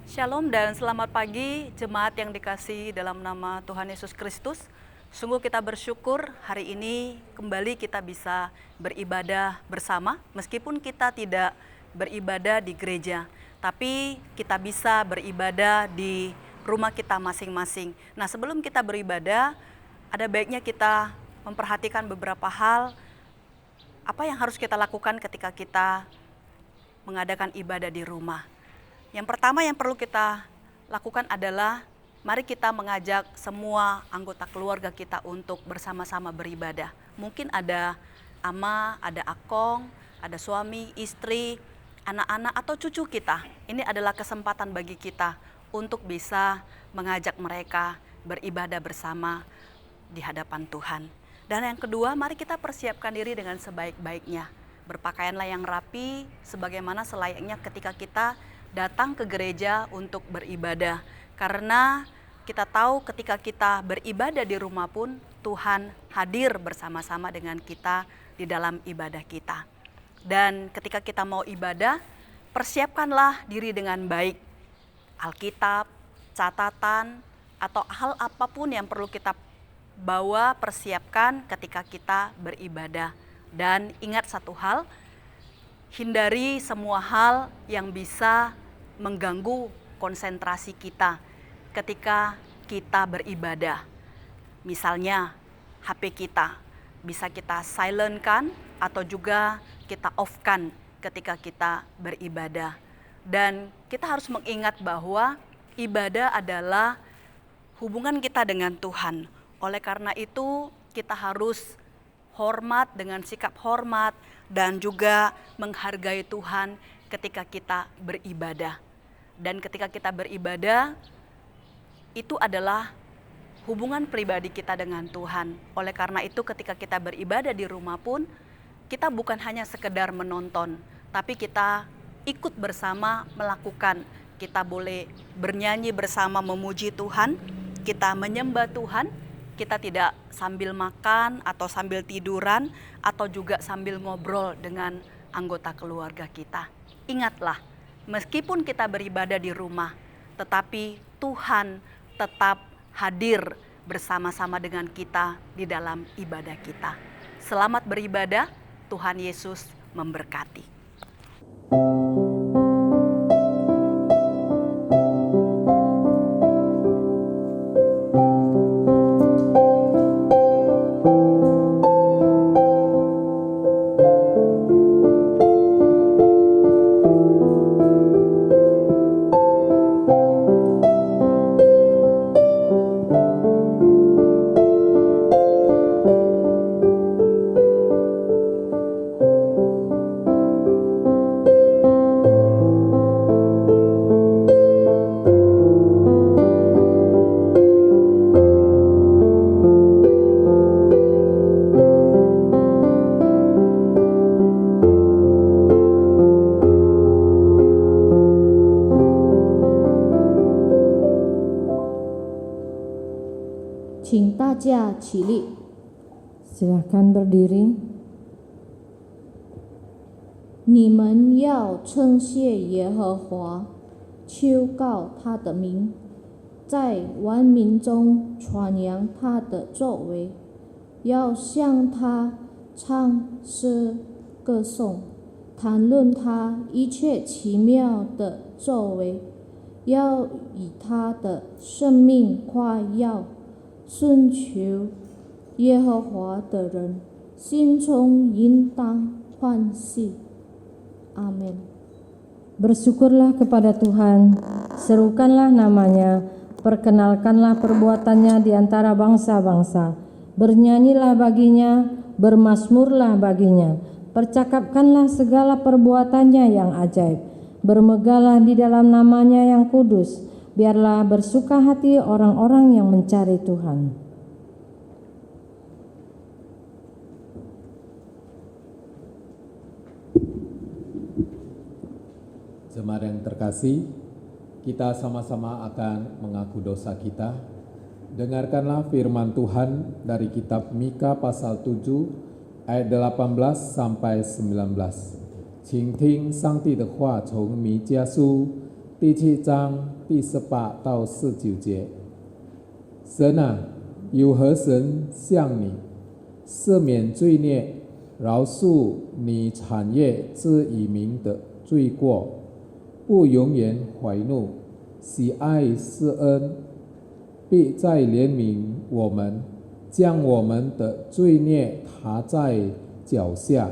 Shalom dan selamat pagi jemaat yang dikasihi dalam nama Tuhan Yesus Kristus. Sungguh kita bersyukur hari ini kembali kita bisa beribadah bersama. Meskipun kita tidak beribadah di gereja, tapi kita bisa beribadah di rumah kita masing-masing. Nah, sebelum kita beribadah, ada baiknya kita memperhatikan beberapa hal apa yang harus kita lakukan ketika kita mengadakan ibadah di rumah. Yang pertama yang perlu kita lakukan adalah mari kita mengajak semua anggota keluarga kita untuk bersama-sama beribadah. Mungkin ada ama, ada akong, ada suami, istri, anak-anak atau cucu kita. Ini adalah kesempatan bagi kita untuk bisa mengajak mereka beribadah bersama di hadapan Tuhan. Dan yang kedua, mari kita persiapkan diri dengan sebaik-baiknya. Berpakaianlah yang rapi sebagaimana selayaknya ketika kita datang ke gereja untuk beribadah. Karena kita tahu ketika kita beribadah di rumah pun Tuhan hadir bersama-sama dengan kita di dalam ibadah kita. Dan ketika kita mau ibadah, persiapkanlah diri dengan baik. Alkitab, catatan, atau hal apapun yang perlu kita bawa, persiapkan ketika kita beribadah. Dan ingat satu hal, hindari semua hal yang bisa mengganggu konsentrasi kita ketika kita beribadah. Misalnya HP kita bisa kita silent-kan atau juga kita off-kan ketika kita beribadah. Dan kita harus mengingat bahwa ibadah adalah hubungan kita dengan Tuhan. Oleh karena itu kita harus hormat dengan sikap hormat dan juga menghargai Tuhan ketika kita beribadah. Dan ketika kita beribadah, itu adalah hubungan pribadi kita dengan Tuhan. Oleh karena itu ketika kita beribadah di rumah pun, kita bukan hanya sekedar menonton, tapi kita ikut bersama melakukan. Kita boleh bernyanyi bersama memuji Tuhan, kita menyembah Tuhan. Kita tidak sambil makan atau sambil tiduran atau juga sambil ngobrol dengan anggota keluarga kita. Ingatlah, meskipun kita beribadah di rumah, tetapi Tuhan tetap hadir bersama-sama dengan kita di dalam ibadah kita. Selamat beribadah, Tuhan Yesus memberkati. Silakan berdiri. 你们要称谢耶和华，求告他的名，在万民中传扬他的作为，要向他唱诗歌颂，谈论他一切奇妙的作为，要以他的生命夸耀。顺求耶和华的人，心中应当欢喜。Amin. Bersyukurlah kepada Tuhan, serukanlah namanya, perkenalkanlah perbuatannya di antara bangsa-bangsa. Bernyanyilah baginya, bermazmurlah baginya. Percakapkanlah segala perbuatannya yang ajaib. Bermegahlah di dalam namanya yang kudus. Biarlah bersuka hati orang-orang yang mencari Tuhan. Jemaat yang terkasih, kita sama-sama akan mengaku dosa kita. Dengarkanlah firman Tuhan dari kitab Mika pasal 7 ayat 18 sampai 19. 请听上帝的话，从弥迦书第7章第18到19节。神啊，有何神像你，赦免罪孽，饶恕你产业之以民的罪过，不永远怀怒，喜爱施恩，必再怜悯我们，将我们的罪孽踏在脚下，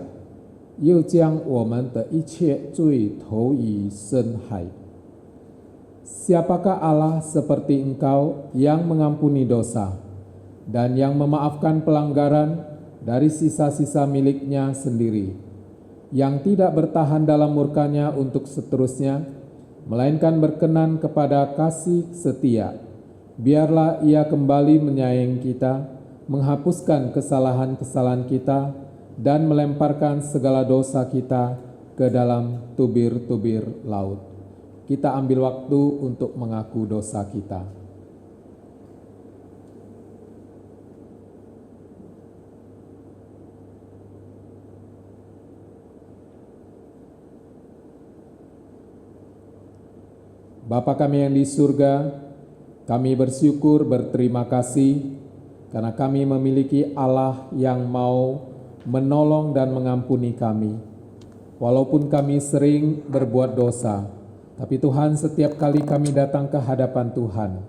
又将我们的一切罪投于深海。Siapakah Allah seperti engkau yang mengampuni dosa dan yang memaafkan pelanggaran dari sisa-sisa miliknya sendiri, yang tidak bertahan dalam murkanya untuk seterusnya, melainkan berkenan kepada kasih setia. Biarlah ia kembali menyayangi kita, menghapuskan kesalahan-kesalahan kita, dan melemparkan segala dosa kita ke dalam tubir-tubir laut. Kita ambil waktu untuk mengaku dosa kita. Bapa kami yang di surga, kami bersyukur berterima kasih karena kami memiliki Allah yang mau menolong dan mengampuni kami. Walaupun kami sering berbuat dosa, tapi Tuhan, setiap kali kami datang ke hadapan Tuhan,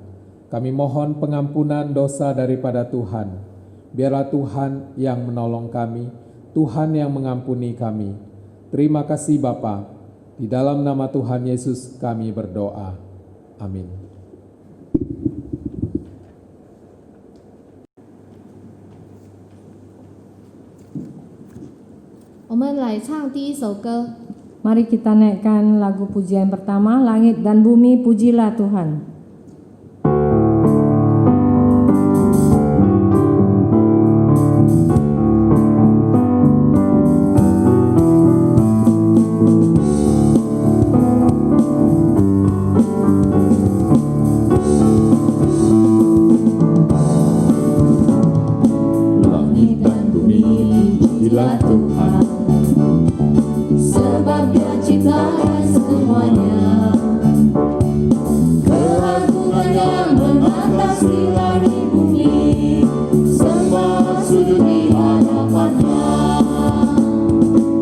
kami mohon pengampunan dosa daripada Tuhan. Biarlah Tuhan yang menolong kami, Tuhan yang mengampuni kami. Terima kasih Bapa. Di dalam nama Tuhan Yesus kami berdoa. Amin. 我们来唱第一首歌。 Mari kita naikkan lagu pujian pertama, Langit dan Bumi Pujilah Tuhan. Langit dan bumi pujilah Tuhan, Sebab Dia ciptakan semuanya, keagungannya mengatasi langit bumi, semua sujud di hadapannya.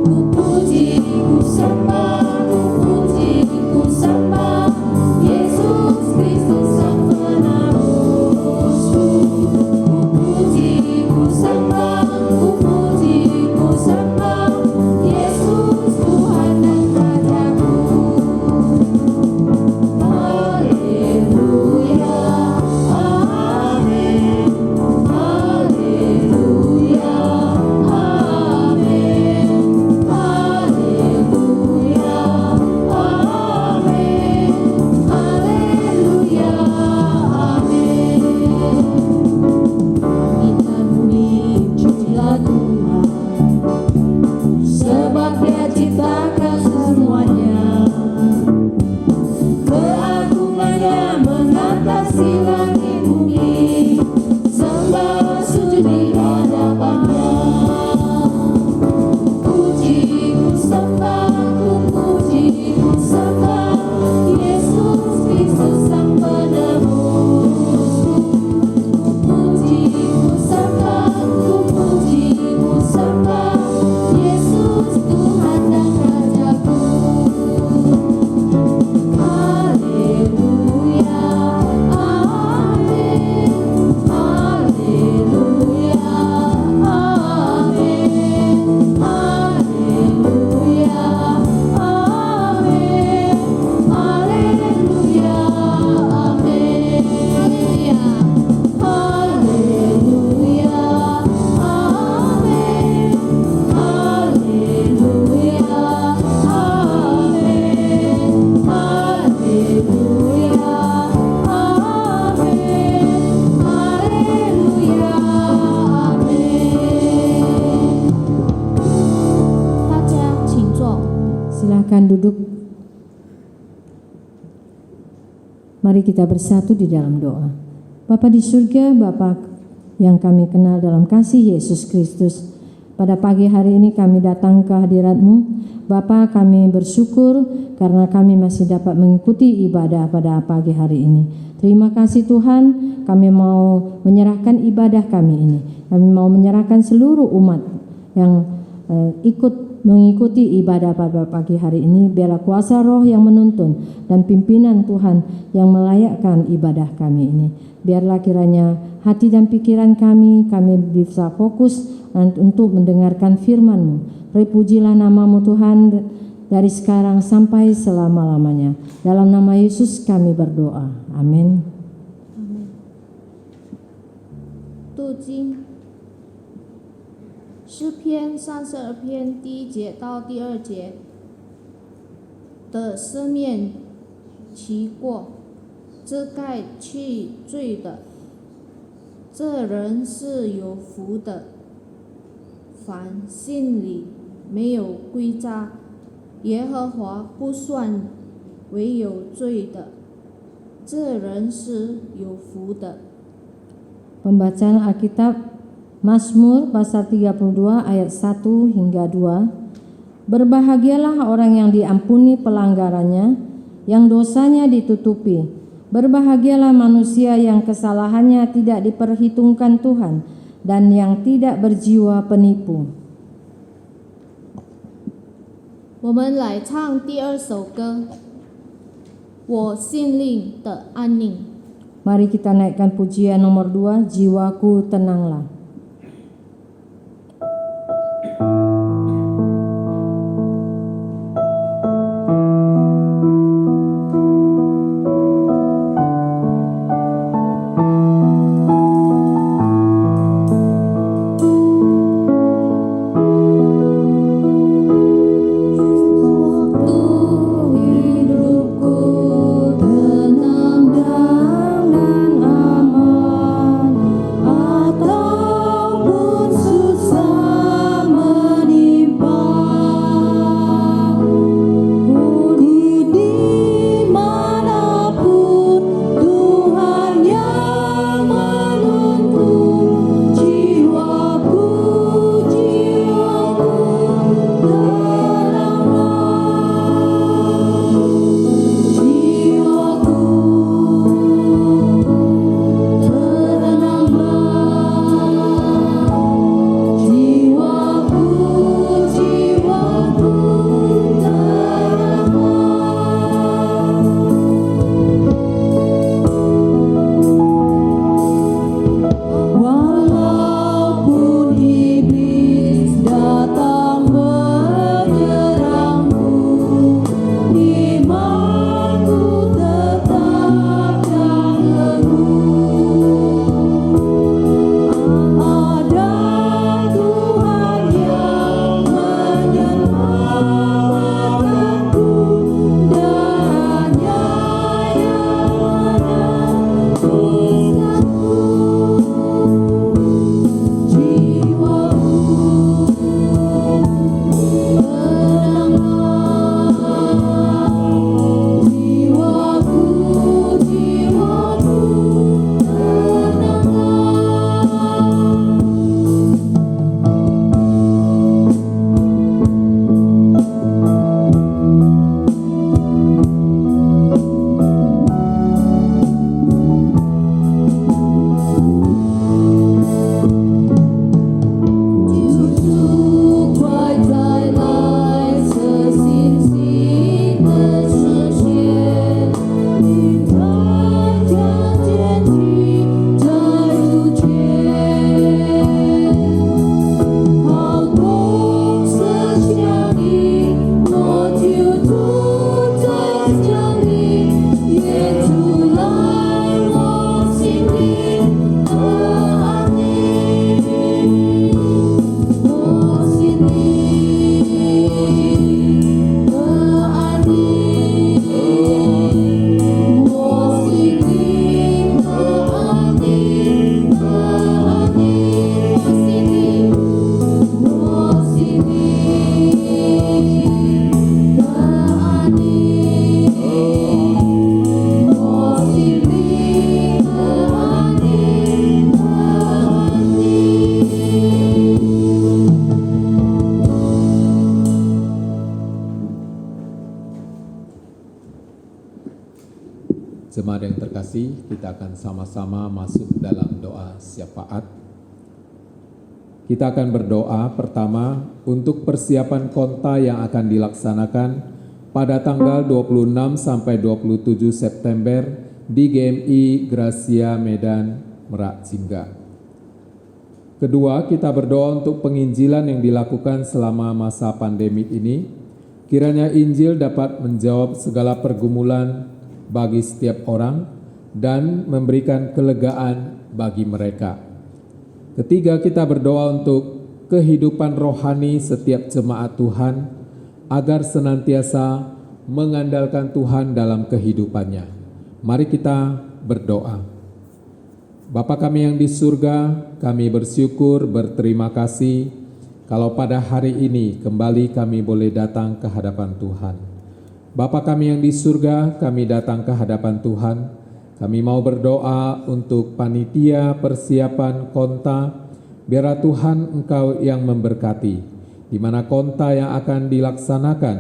Ku puji, ku sembah, ku puji, ku sembah Yesus Kristus Sang Penebusku. Ku puji, ku sembah, ku puji, ku sembah Yesus Tuhan dan Rajaku. Haleluya, amin. Haleluya, amin. Haleluya, amin. Haleluya, amin. Langit dan bumi pujilah Tuhan, sebab Dia ciptakan semuanya, keagungannya mengatasi langit bumi, sembah sujud di hadapannya. Puji, ku sembah, ku puji, ku sembah Yesus Kristus Sang Penebusku. Ku puji, ku sembah, ku puji, ku sembah Yesus Tuhan dan Rajaku. Haleluya, amin. Haleluya, amin. Haleluya, amin. Haleluya, amin. Haleluya, amin. Haleluya, amin. Haleluya, amin. Haleluya, amin. 大家请坐。 Silakan duduk. Mari kita bersatu di dalam doa. Bapa di surga, Bapa yang kami kenal dalam kasih Yesus Kristus, Pada pagi hari ini kami datang ke hadirat-Mu. Bapa, kami bersyukur karena kami masih dapat mengikuti ibadah pada pagi hari ini. Terima kasih Tuhan, kami mau menyerahkan ibadah kami ini. Kami mau menyerahkan seluruh umat yang ikut mengikuti ibadah pada pagi hari ini. Biarlah kuasa roh yang menuntun dan pimpinan Tuhan yang melayakkan ibadah kami ini. Biarlah kiranya hati dan pikiran kami bisa fokus untuk mendengarkan firman-Mu. Terpujilah nama-Mu Tuhan dari sekarang sampai selama-lamanya. Dalam nama Yesus kami berdoa. Amin. 读经，诗篇32篇第1节到第2节的赦免其过，遮盖去罪的，这人是有福的。凡心里没有归家，耶和华不算为有罪的，这人是有福的。 Pembacaan Alkitab Mazmur pasal 32 ayat 1 hingga 2. Berbahagialah orang yang diampuni pelanggarannya, yang dosanya ditutupi. Berbahagialah manusia yang kesalahannya tidak diperhitungkan Tuhan dan yang tidak berjiwa penipu. 我们来唱第2首歌，我心灵的安宁。 Mari kita naikkan pujian nomor 2, Jiwaku Tenanglah. Tenang dan aman atas Jemaat yang terkasih, kita akan sama-sama masuk dalam doa syafaat. Kita akan berdoa pertama untuk persiapan konta yang akan dilaksanakan pada tanggal 26 sampai 27 September di GMI Gracia Medan Merak Jingga. Kedua, kita berdoa untuk penginjilan yang dilakukan selama masa pandemi ini. Kiranya Injil dapat menjawab segala pergumulan bagi setiap orang dan memberikan kelegaan bagi mereka. Ketiga, kita berdoa untuk kehidupan rohani setiap jemaat Tuhan agar senantiasa mengandalkan Tuhan dalam kehidupannya. Mari kita berdoa. Bapa kami yang di surga, kami bersyukur, berterima kasih kalau pada hari ini kembali kami boleh datang ke hadapan Tuhan. Bapa kami yang di surga, kami datang ke hadapan Tuhan. Kami mau berdoa untuk panitia persiapan konta, biarlah Tuhan Engkau yang memberkati, di mana konta yang akan dilaksanakan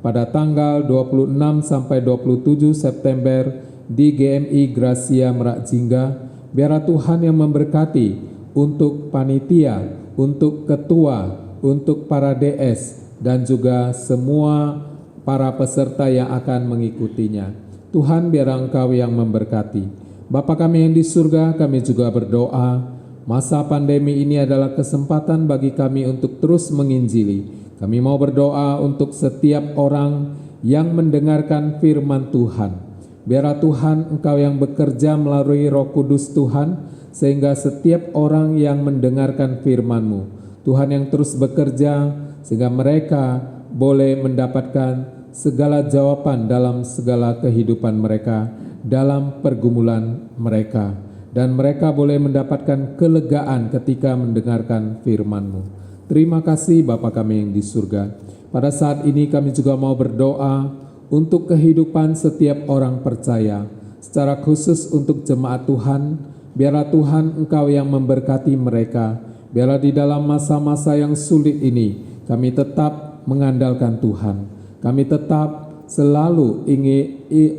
pada tanggal 26 sampai 27 September di GMI Gracia Merak Jingga, biarlah Tuhan yang memberkati untuk panitia, untuk ketua, untuk para DS, dan juga semua para peserta yang akan mengikutinya. Tuhan, biar Engkau yang memberkati. Bapa kami yang di surga, kami juga berdoa, masa pandemi ini adalah kesempatan bagi kami untuk terus menginjili. Kami mau berdoa untuk setiap orang yang mendengarkan firman Tuhan. Biarlah Tuhan Engkau yang bekerja melalui Roh Kudus Tuhan, sehingga setiap orang yang mendengarkan firman-Mu, Tuhan yang terus bekerja, sehingga mereka boleh mendapatkan segala jawaban dalam segala kehidupan mereka, dalam pergumulan mereka, dan mereka boleh mendapatkan kelegaan ketika mendengarkan firman-Mu. Terima kasih Bapa kami yang di surga. Pada saat ini kami juga mau berdoa untuk kehidupan setiap orang percaya, secara khusus untuk jemaat Tuhan. Biarlah Tuhan Engkau yang memberkati mereka. Biarlah di dalam masa-masa yang sulit ini kami tetap mengandalkan Tuhan. Kami tetap selalu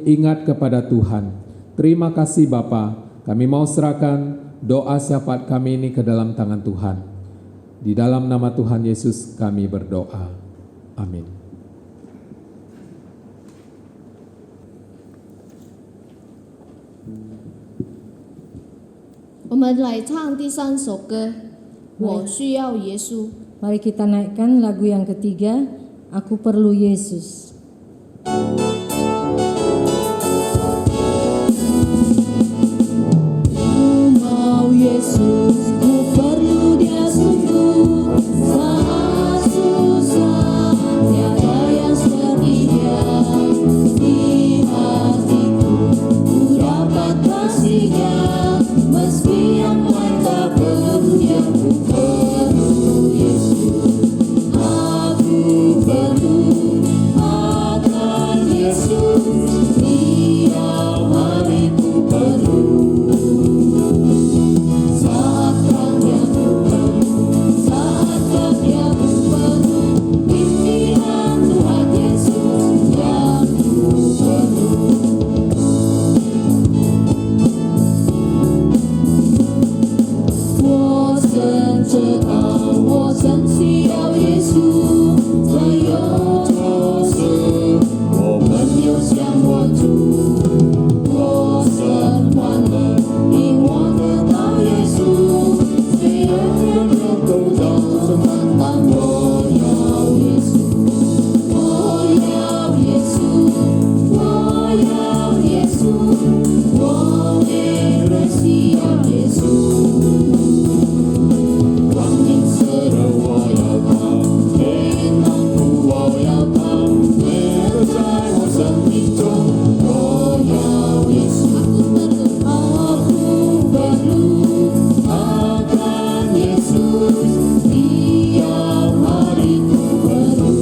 ingat kepada Tuhan. Terima kasih Bapa. Kami mau serahkan doa syafaat kami ini ke dalam tangan Tuhan. Di dalam nama Tuhan Yesus kami berdoa. Amin. 我们来唱第3首歌，我需要耶稣。 Mari kita naikkan lagu yang ketiga, Aku Perlu Yesus. Ku mau Yesus, ku perlu Dia sungguh. Saat susah, tiada yang setia. Di hatiku, ku dapat kasih-Nya. Meski yang lain tak perlu Dia, ku perlu Yesus. Aku perlu akan Yesus. Tiap hari ku perlu. Saat terangnya ku perlu, saat gelapnya ku perlu. Pimpinan Tuhan Yesus yang ku perlu. 我真知道，我真需要耶稣，在忧愁时，我朋友向我主，我真欢乐，因我得到耶稣，虽然人人都叫什么，但我要耶稣，我要耶稣，我要耶稣，我也人需要耶稣。 光明色的我要他，黑暗苦我要他，为了在我生命中，我要耶稣。Aku perlu akan Yesus, tiap hari ku perlu.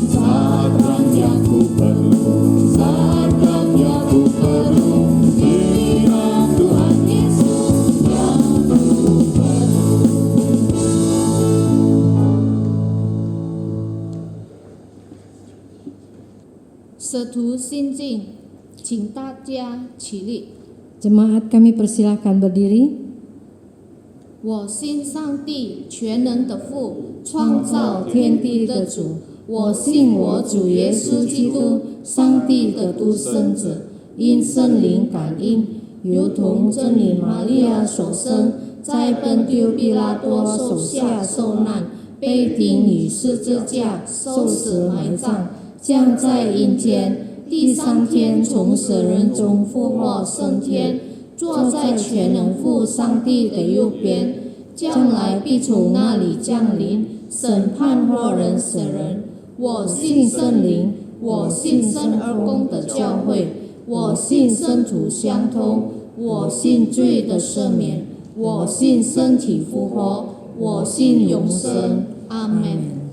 Saat terangnya ku perlu, saat gelapnya ku perlu. Pimpinan Tuhan Yesus yang ku perlu. Setu 心境请大家起立。 Jemaat kami persilahkan berdiri. 我信上帝全能的父，创造天地的主。我信我主耶稣基督，上帝的独生子，因圣灵感应，如同真理玛利亚所生，在本丢比拉多手下受难，被钉于十字架，受死埋葬，降在阴间，第3天从死人中复活升天，坐在全能父上帝的右边，将来必从那里降临，审判活人死人。我信圣灵，我信生而共的教会，我信圣徒相通，我信罪的赦免，我信身体复活，我信永生。阿门。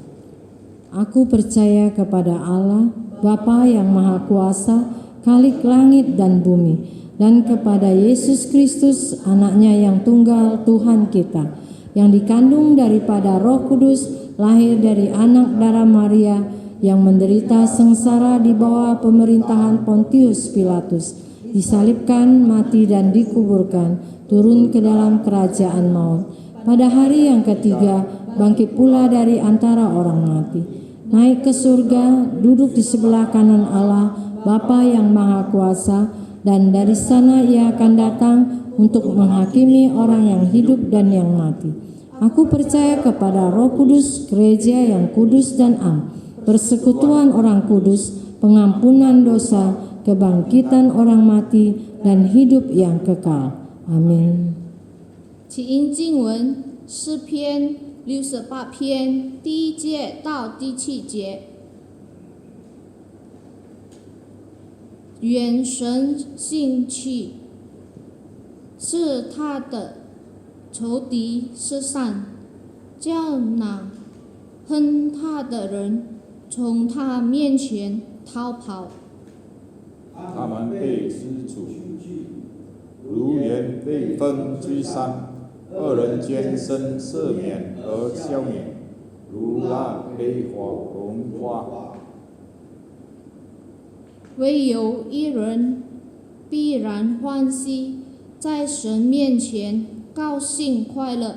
Aku percaya kepada Allah, Bapa yang Maha Kuasa, Khalik langit dan bumi, dan kepada Yesus Kristus, anaknya yang tunggal Tuhan kita, yang dikandung daripada Roh Kudus, lahir dari anak darah Maria, yang menderita sengsara di bawah pemerintahan Pontius Pilatus, disalibkan, mati dan dikuburkan, turun ke dalam kerajaan maut. Pada hari yang ketiga, bangkit pula dari antara orang mati, naik ke surga, duduk di sebelah kanan Allah, Bapa yang Maha Kuasa, dan dari sana ia akan datang untuk menghakimi orang yang hidup dan yang mati. Aku percaya kepada Roh Kudus, gereja yang kudus dan am, persekutuan orang kudus, pengampunan dosa, kebangkitan orang mati, dan hidup yang kekal. Amin. 起因经文诗篇68篇第1节到第7节。愿神兴起，是他的仇敌失散，叫那恨他的人从他面前逃跑。他们被驱逐，如猿被风驱散，恶人间生赦免而消灭，如那黑火融化。唯有一人必然欢喜，在神面前高兴快乐。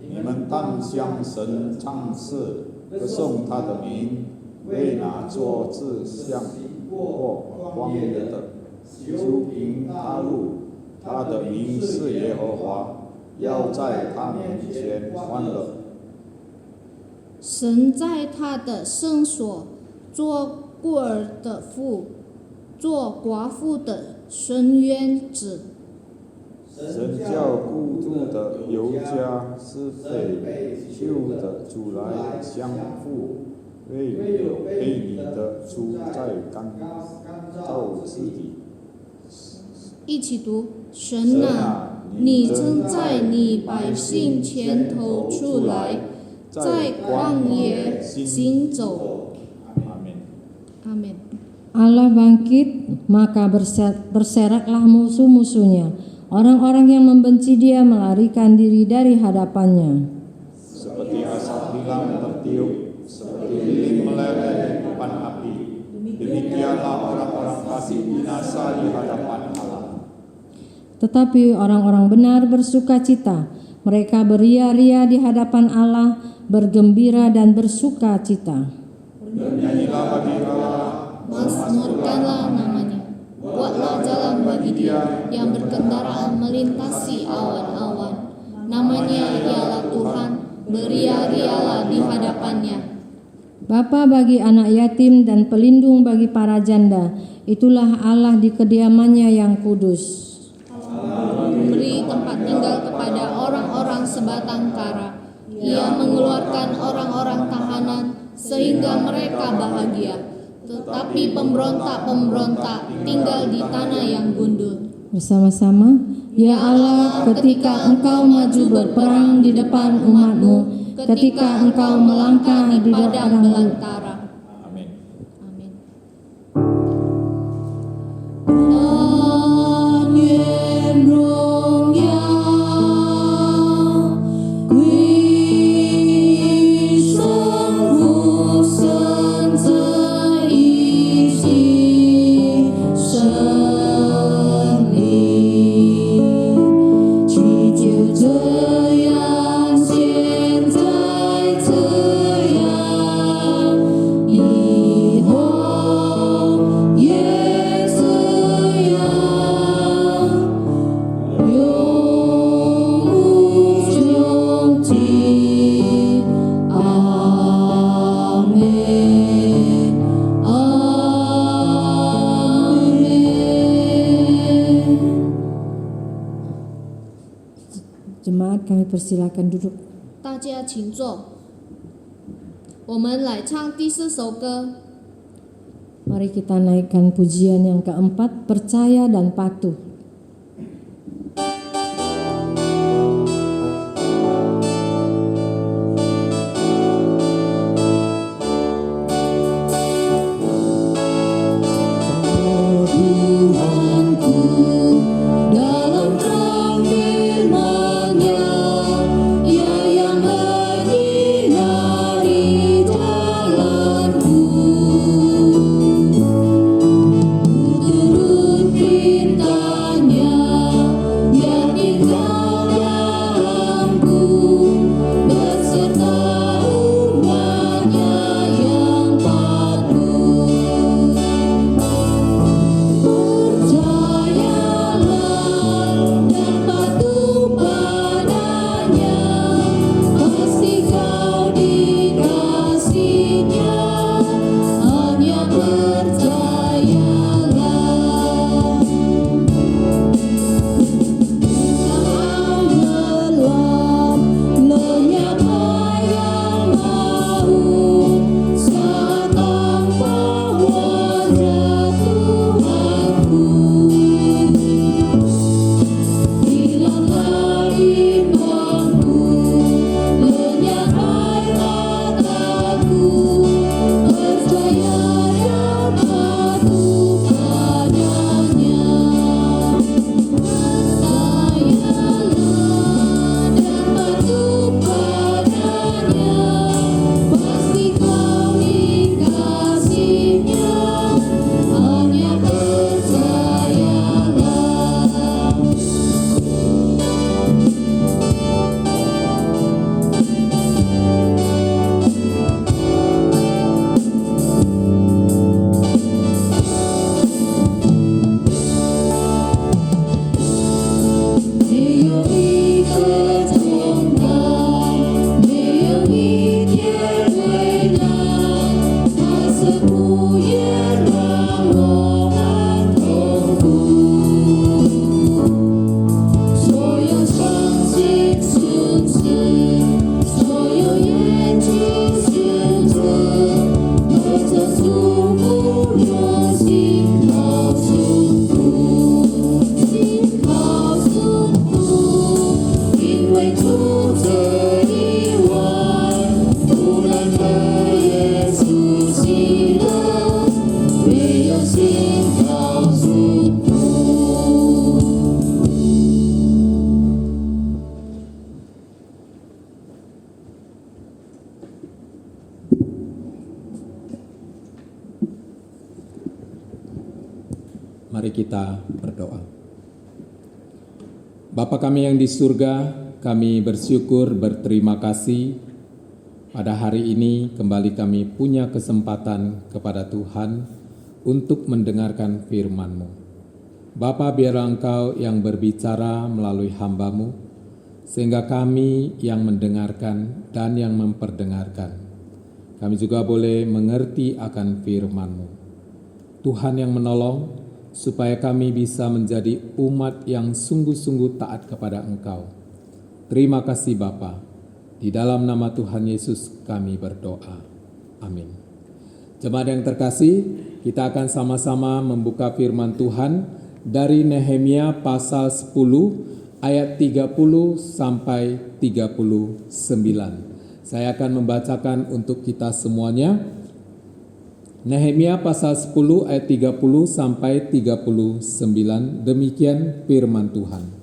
你们当向神唱诗，歌颂他的名，为那做志向或荒野的修平他路，他的名是耶和华，要在他面前欢乐。神在他的圣所做孤儿的父，做寡妇的伸冤子。神叫孤独的犹家是被救的主来相负，为有被你的主在干燥之地。一起读：神啊，你曾在你百姓前头出来，在旷野行走。阿门。 Allah bangkit, maka berseraklah musuh-musuhnya. Orang-orang yang membenci dia melarikan diri dari hadapannya. Seperti asap hilang tertiup, seperti lilin meleleh di depan api, demikianlah orang-orang fasik binasa di hadapan Allah. Tetapi orang-orang benar bersuka cita. Mereka beria-ria di hadapan Allah, bergembira dan bersuka cita. Bernyanyilah bagi Allah, Mazmurkanlah namanya, buatlah jalan bagi dia yang berkendaraan melintasi awan-awan. Namanya ialah Tuhan, beria-rialah di hadapannya. Bapa bagi anak yatim dan pelindung bagi para janda, itulah Allah di kediamannya yang kudus. Memberi tempat tinggal kepada orang-orang sebatang kara. Ia mengeluarkan orang-orang tahanan sehingga mereka bahagia. Tetapi pemberontak-pemberontak tinggal di tanah yang gundul. Bersama-sama, ya Allah, ketika Engkau maju berperang di depan umat-Mu, ketika Engkau melangkah di padang depan belantara. Amin. Amin. 但愿荣耀归圣父、圣子以及圣 persilakan duduk. 大家请坐。我们来唱第4首歌。 Mari kita naikkan pujian yang keempat, percaya dan patuh. Dalam terang firman-Nya, Ia yang menyinari jalanku. Turut perintah-Nya, biar tinggal dalamku, beserta umat-Nya yang patuh. Percayalah dan patuh padanya, pasti kau dikasihinya. Hanya percayalah. Jangan gelap lenyap yang mau saat tampak wajah Tuhanku. Hilanglah imanku, lenyap air mataku, percaya dan patuh padanya. Percayalah dan patuh padanya, pasti kau dikasihinya. Hanya percayalah.没有一个重担，没有一天为难，白色不也让我们痛苦。所有伤心事情，所有眼睛选择，带着祝福用心告诉父，心告诉父，因为除这以外，不能和耶稣喜乐，唯有心告诉父。 Mari kita berdoa. Bapa kami yang di surga, kami bersyukur berterima kasih pada hari ini kembali kami punya kesempatan kepada Tuhan untuk mendengarkan firman-Mu. Bapa, biarlah Engkau yang berbicara melalui hamba-Mu, sehingga kami yang mendengarkan dan yang memperdengarkan, kami juga boleh mengerti akan firman-Mu. Tuhan yang menolong, supaya kami bisa menjadi umat yang sungguh-sungguh taat kepada Engkau. Terima kasih Bapa. Di dalam nama Tuhan Yesus kami berdoa. Amin. Jemaat yang terkasih, kita akan sama-sama membuka firman Tuhan dari Nehemia pasal 10 ayat 30 sampai 39. Saya akan membacakan untuk kita semuanya. Nehemia pasal 10 ayat 30 sampai 39, demikian firman Tuhan.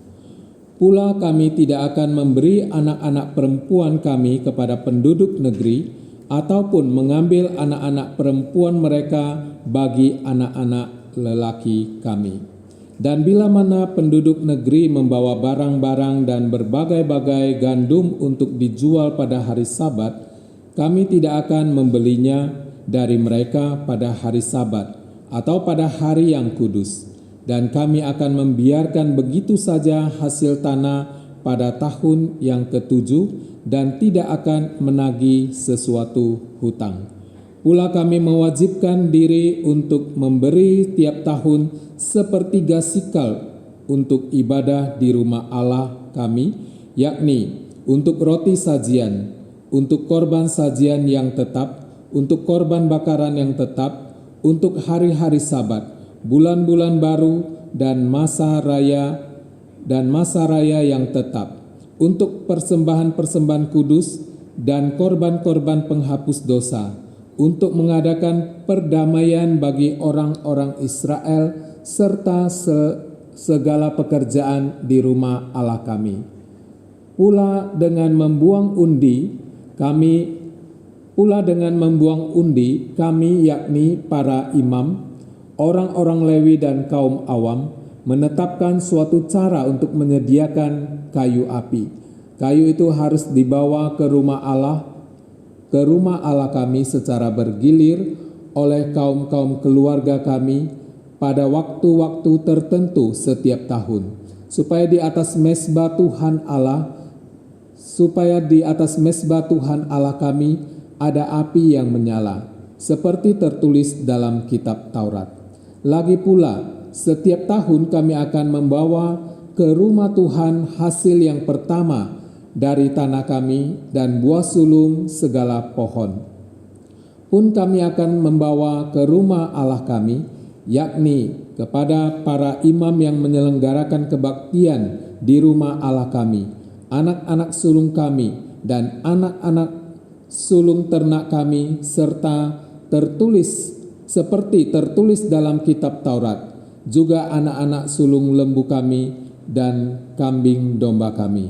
Pula kami tidak akan memberi anak-anak perempuan kami kepada penduduk negeri, ataupun mengambil anak-anak perempuan mereka bagi anak-anak lelaki kami. Dan bila mana penduduk negeri membawa barang-barang dan berbagai-bagai gandum untuk dijual pada hari Sabat, kami tidak akan membelinya dari mereka pada hari Sabat atau pada hari yang kudus, dan kami akan membiarkan begitu saja hasil tanah pada tahun yang ke-7 dan tidak akan menagih sesuatu hutang. Pula kami mewajibkan diri untuk memberi tiap tahun 1/3 sikal untuk ibadah di rumah Allah kami, yakni untuk roti sajian, untuk korban sajian yang tetap, untuk korban bakaran yang tetap, untuk hari-hari Sabat, bulan-bulan baru dan masa raya yang tetap, untuk persembahan-persembahan kudus dan korban-korban penghapus dosa, untuk mengadakan perdamaian bagi orang-orang Israel serta segala pekerjaan di rumah Allah kami. Pula dengan membuang undi kami yakni para imam, orang-orang Lewi dan kaum awam menetapkan suatu cara untuk menyediakan kayu api. Kayu itu harus dibawa ke rumah Allah kami secara bergilir oleh kaum-kaum keluarga kami pada waktu-waktu tertentu setiap tahun, supaya di atas mezbah Tuhan Allah kami ada api yang menyala, seperti tertulis dalam kitab Taurat. Lagi pula, setiap tahun kami akan membawa ke rumah Tuhan hasil yang pertama dari tanah kami dan buah sulung segala pohon. Pun kami akan membawa ke rumah Allah kami, yakni kepada para imam yang menyelenggarakan kebaktian di rumah Allah kami, anak-anak sulung kami dan anak-anak sulung ternak kami, serta seperti tertulis dalam kitab Taurat, juga anak-anak sulung lembu kami dan kambing domba kami,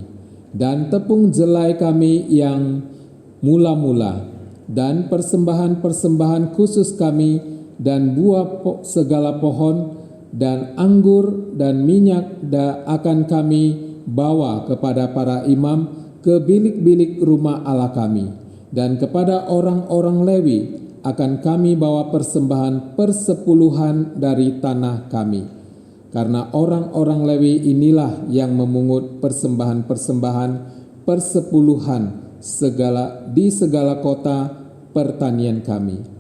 dan tepung jelai kami yang mula-mula, dan persembahan-persembahan khusus kami, dan buah segala pohon, dan anggur dan minyak akan kami bawa kepada para imam ke bilik-bilik rumah Allah kami, dan kepada orang-orang Lewi akan kami bawa persembahan persepuluhan dari tanah kami, karena orang-orang Lewi inilah yang memungut persembahan-persembahan persepuluhan di segala kota pertanian kami.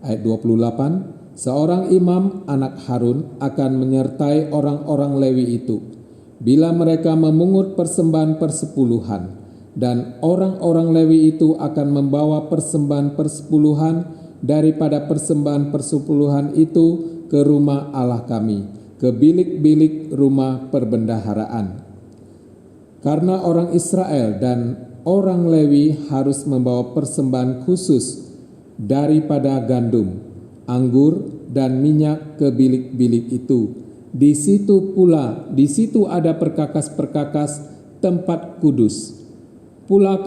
Ayat 28, seorang imam anak Harun akan menyertai orang-orang Lewi itu bila mereka memungut persembahan persepuluhan, dan orang-orang Lewi itu akan membawa persembahan persepuluhan daripada persembahan persepuluhan itu ke rumah Allah kami, ke bilik-bilik rumah perbendaharaan. Karena orang Israel dan orang Lewi harus membawa persembahan khusus daripada gandum, anggur, dan minyak ke bilik-bilik itu. Di situ ada perkakas-perkakas tempat kudus. Pula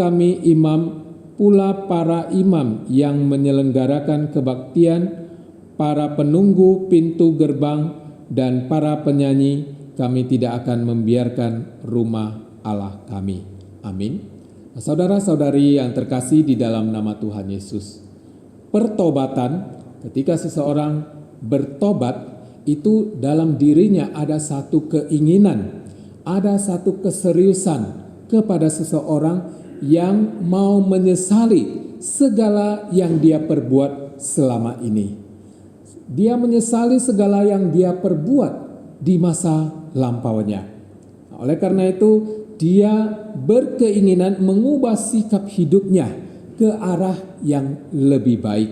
para imam yang menyelenggarakan kebaktian, para penunggu pintu gerbang, dan para penyanyi, kami tidak akan membiarkan rumah Allah kami. Amin. Saudara-saudari yang terkasih di dalam nama Tuhan Yesus, pertobatan, ketika seseorang bertobat, itu dalam dirinya ada satu keinginan, ada satu keseriusan kepada seseorang yang mau menyesali segala yang dia perbuat selama ini. Dia menyesali segala yang dia perbuat di masa lampaunya. Oleh karena itu, dia berkeinginan mengubah sikap hidupnya ke arah yang lebih baik.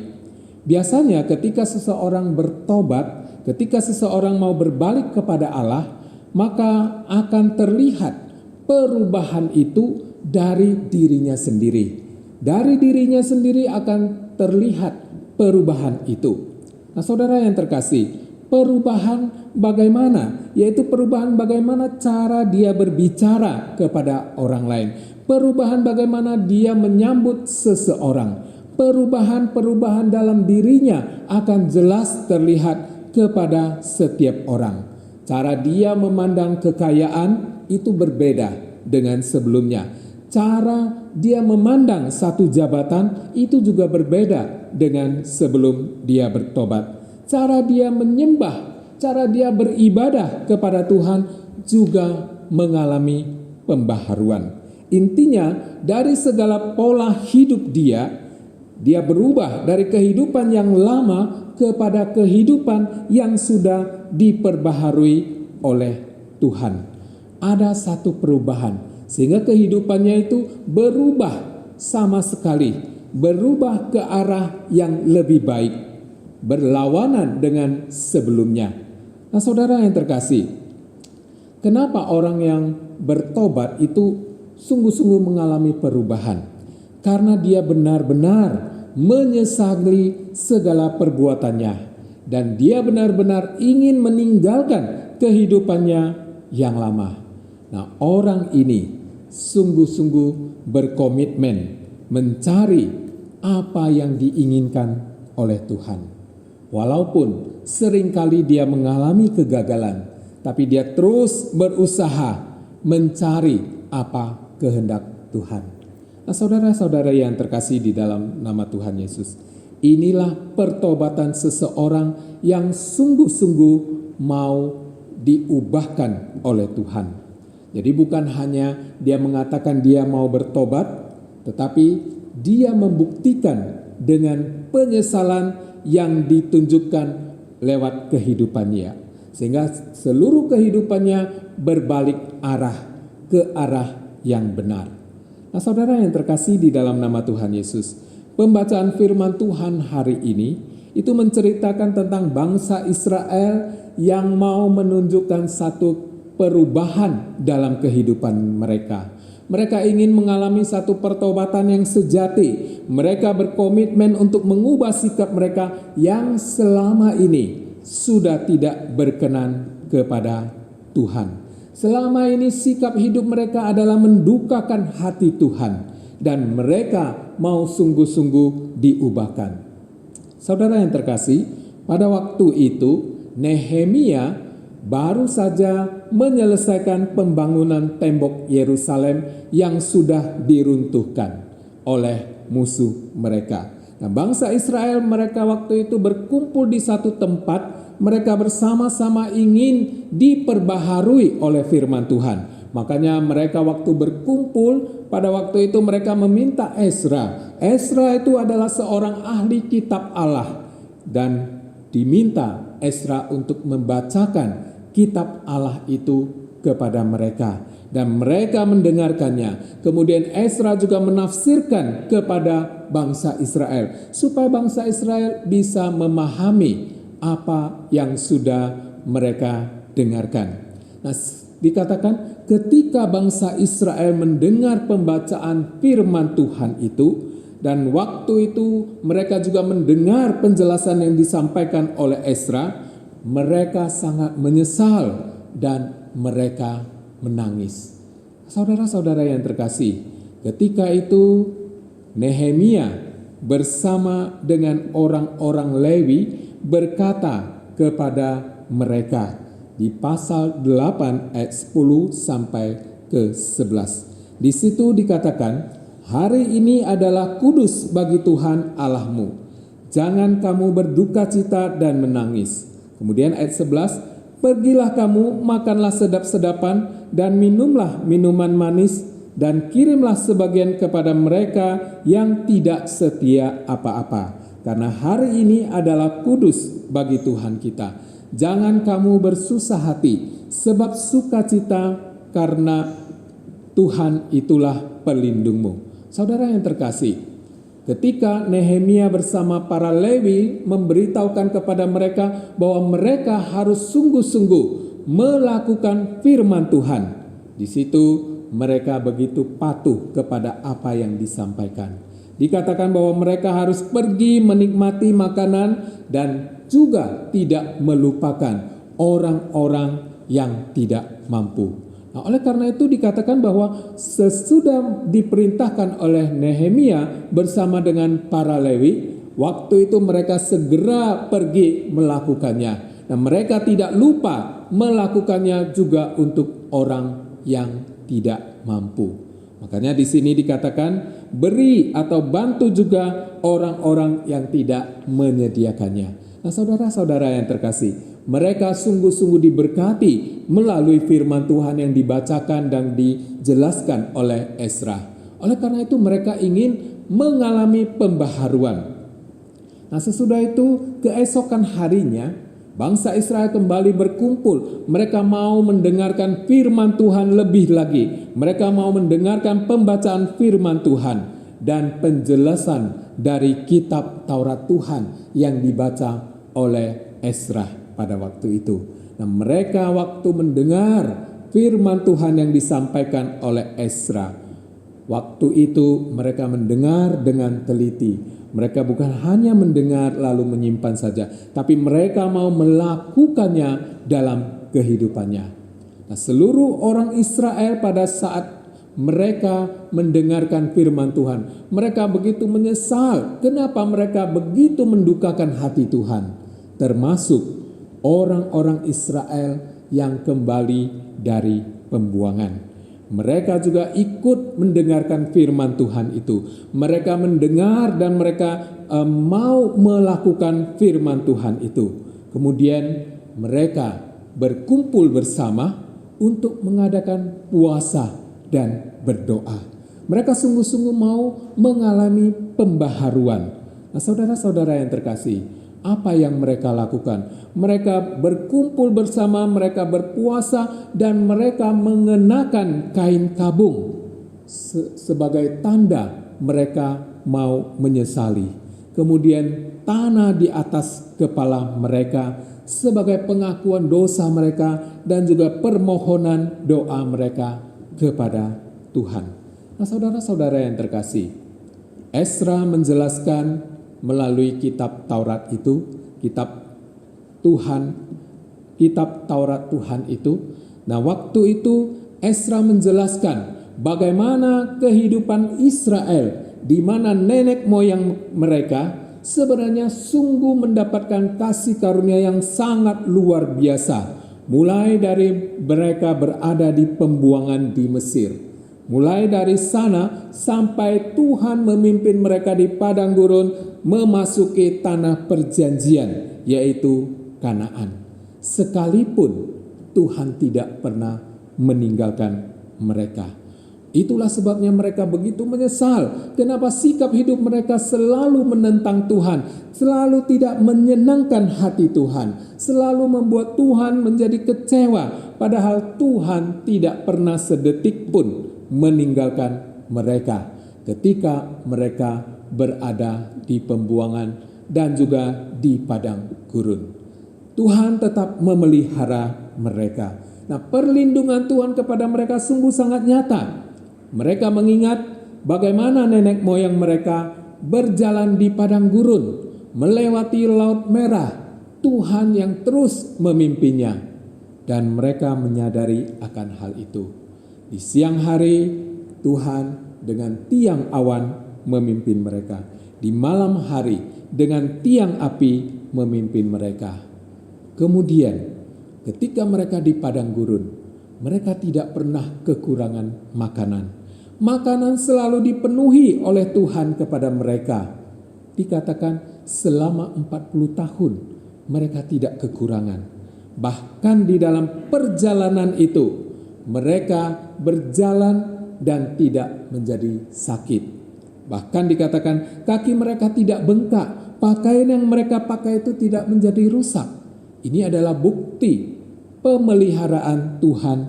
Biasanya ketika seseorang bertobat, ketika seseorang mau berbalik kepada Allah, maka akan terlihat perubahan itu dari dirinya sendiri. Dari dirinya sendiri akan terlihat perubahan itu. Nah, saudara yang terkasih, perubahan bagaimana? Yaitu perubahan bagaimana cara dia berbicara kepada orang lain. Perubahan bagaimana dia menyambut seseorang. Perubahan-perubahan dalam dirinya akan jelas terlihat kepada setiap orang. Cara dia memandang kekayaan itu berbeda dengan sebelumnya. Cara dia memandang satu jabatan itu juga berbeda dengan sebelum dia bertobat. Cara dia menyembah, cara dia beribadah kepada Tuhan juga mengalami pembaharuan. Intinya dari segala pola hidup dia berubah dari kehidupan yang lama kepada kehidupan yang sudah diperbaharui oleh Tuhan. Ada satu perubahan, sehingga kehidupannya itu berubah sama sekali, berubah ke arah yang lebih baik, berlawanan dengan sebelumnya. Nah, saudara yang terkasih, kenapa orang yang bertobat itu sungguh-sungguh mengalami perubahan? Karena dia benar-benar menyesali segala perbuatannya dan dia benar-benar ingin meninggalkan kehidupannya yang lama. Nah, orang ini sungguh-sungguh berkomitmen mencari apa yang diinginkan oleh Tuhan. Walaupun seringkali dia mengalami kegagalan, tapi dia terus berusaha mencari apa kehendak Tuhan. Nah, saudara-saudara yang terkasih di dalam nama Tuhan Yesus, inilah pertobatan seseorang yang sungguh-sungguh mau diubahkan oleh Tuhan. Jadi bukan hanya dia mengatakan dia mau bertobat, tetapi dia membuktikan dengan penyesalan yang ditunjukkan lewat kehidupannya. Sehingga seluruh kehidupannya berbalik arah ke arah yang benar. Nah, saudara yang terkasih di dalam nama Tuhan Yesus, pembacaan firman Tuhan hari ini itu menceritakan tentang bangsa Israel yang mau menunjukkan satu perubahan dalam kehidupan mereka. Mereka ingin mengalami satu pertobatan yang sejati. Mereka berkomitmen untuk mengubah sikap mereka yang selama ini sudah tidak berkenan kepada Tuhan. Selama ini sikap hidup mereka adalah mendukakan hati Tuhan dan mereka mau sungguh-sungguh diubahkan. Saudara yang terkasih, pada waktu itu Nehemia baru saja menyelesaikan pembangunan tembok Yerusalem yang sudah diruntuhkan oleh musuh mereka. Nah, bangsa Israel mereka waktu itu berkumpul di satu tempat. Mereka bersama-sama ingin diperbaharui oleh firman Tuhan. Makanya mereka waktu berkumpul, pada waktu itu mereka meminta Ezra. Ezra itu adalah seorang ahli kitab Allah. Dan diminta Ezra untuk membacakan kitab Allah itu kepada mereka. Dan mereka mendengarkannya. Kemudian Ezra juga menafsirkan kepada bangsa Israel. Supaya bangsa Israel bisa memahami apa yang sudah mereka dengarkan. Nah, dikatakan ketika bangsa Israel mendengar pembacaan firman Tuhan itu, dan waktu itu mereka juga mendengar penjelasan yang disampaikan oleh Ezra, mereka sangat menyesal dan mereka menangis. Saudara-saudara yang terkasih, ketika itu Nehemia bersama dengan orang-orang Lewi berkata kepada mereka di pasal 8 ayat 10 sampai ke 11. Di situ dikatakan, hari ini adalah kudus bagi Tuhan Allahmu. Jangan kamu berduka cita dan menangis. Kemudian ayat 11, pergilah kamu, makanlah sedap-sedapan dan minumlah minuman manis dan kirimlah sebagian kepada mereka yang tidak setia apa-apa. Karena hari ini adalah kudus bagi Tuhan kita. Jangan kamu bersusah hati, sebab sukacita karena Tuhan itulah pelindungmu. Saudara yang terkasih, ketika Nehemia bersama para Lewi memberitahukan kepada mereka bahwa mereka harus sungguh-sungguh melakukan firman Tuhan, di situ mereka begitu patuh kepada apa yang disampaikan. Dikatakan bahwa mereka harus pergi menikmati makanan dan juga tidak melupakan orang-orang yang tidak mampu. Nah, oleh karena itu dikatakan bahwa sesudah diperintahkan oleh Nehemia bersama dengan para Lewi, waktu itu mereka segera pergi melakukannya. Dan mereka tidak lupa melakukannya juga untuk orang yang tidak mampu. Makanya di sini dikatakan beri atau bantu juga orang-orang yang tidak menyediakannya. Nah, saudara-saudara yang terkasih, mereka sungguh-sungguh diberkati melalui firman Tuhan yang dibacakan dan dijelaskan oleh Ezra. Oleh karena itu mereka ingin mengalami pembaharuan. Nah, sesudah itu keesokan harinya Bangsa Israel kembali berkumpul. Mereka mau mendengarkan firman Tuhan lebih lagi. Mereka mau mendengarkan pembacaan firman Tuhan dan penjelasan dari kitab Taurat Tuhan yang dibaca oleh Ezra pada waktu itu. Nah, mereka waktu mendengar firman Tuhan yang disampaikan oleh Ezra, waktu itu mereka mendengar dengan teliti. Mereka bukan hanya mendengar lalu menyimpan saja, tapi mereka mau melakukannya dalam kehidupannya. Nah, seluruh orang Israel pada saat mereka mendengarkan firman Tuhan, mereka begitu menyesal. Kenapa mereka begitu mendukakan hati Tuhan? Termasuk orang-orang Israel yang kembali dari pembuangan. Mereka juga ikut mendengarkan firman Tuhan itu. Mereka mendengar dan mereka mau melakukan firman Tuhan itu. Kemudian mereka berkumpul bersama untuk mengadakan puasa dan berdoa. Mereka sungguh-sungguh mau mengalami pembaharuan. Nah, saudara-saudara yang terkasih, apa yang mereka lakukan? Mereka berkumpul bersama, mereka berpuasa, dan mereka mengenakan kain kabung sebagai tanda mereka mau menyesali. Kemudian tanah di atas kepala mereka sebagai pengakuan dosa mereka dan juga permohonan doa mereka kepada Tuhan. Nah, saudara-saudara yang terkasih, Ezra menjelaskan melalui kitab Taurat itu, kitab Taurat Tuhan itu. Nah, waktu itu Ezra menjelaskan bagaimana kehidupan Israel, di mana nenek moyang mereka sebenarnya sungguh mendapatkan kasih karunia yang sangat luar biasa. Mulai dari mereka berada di pembuangan di Mesir. Mulai dari sana sampai Tuhan memimpin mereka di padang gurun memasuki tanah perjanjian, yaitu Kanaan. Sekalipun Tuhan tidak pernah meninggalkan mereka. Itulah sebabnya mereka begitu menyesal. Kenapa sikap hidup mereka selalu menentang Tuhan, selalu tidak menyenangkan hati Tuhan, selalu membuat Tuhan menjadi kecewa, padahal Tuhan tidak pernah sedetik pun meninggalkan mereka ketika mereka berada di pembuangan dan juga di padang gurun. Tuhan tetap memelihara mereka. Nah, perlindungan Tuhan kepada mereka sungguh sangat nyata. Mereka mengingat bagaimana nenek moyang mereka berjalan di padang gurun, melewati Laut Merah, Tuhan yang terus memimpinnya, dan mereka menyadari akan hal itu. Di siang hari, Tuhan dengan tiang awan memimpin mereka. Di malam hari, dengan tiang api memimpin mereka. Kemudian, ketika mereka di padang gurun, mereka tidak pernah kekurangan makanan. Makanan selalu dipenuhi oleh Tuhan kepada mereka. Dikatakan selama 40 tahun mereka tidak kekurangan. Bahkan di dalam perjalanan itu, mereka berjalan dan tidak menjadi sakit. Bahkan dikatakan kaki mereka tidak bengkak, pakaian yang mereka pakai itu tidak menjadi rusak. Ini adalah bukti pemeliharaan Tuhan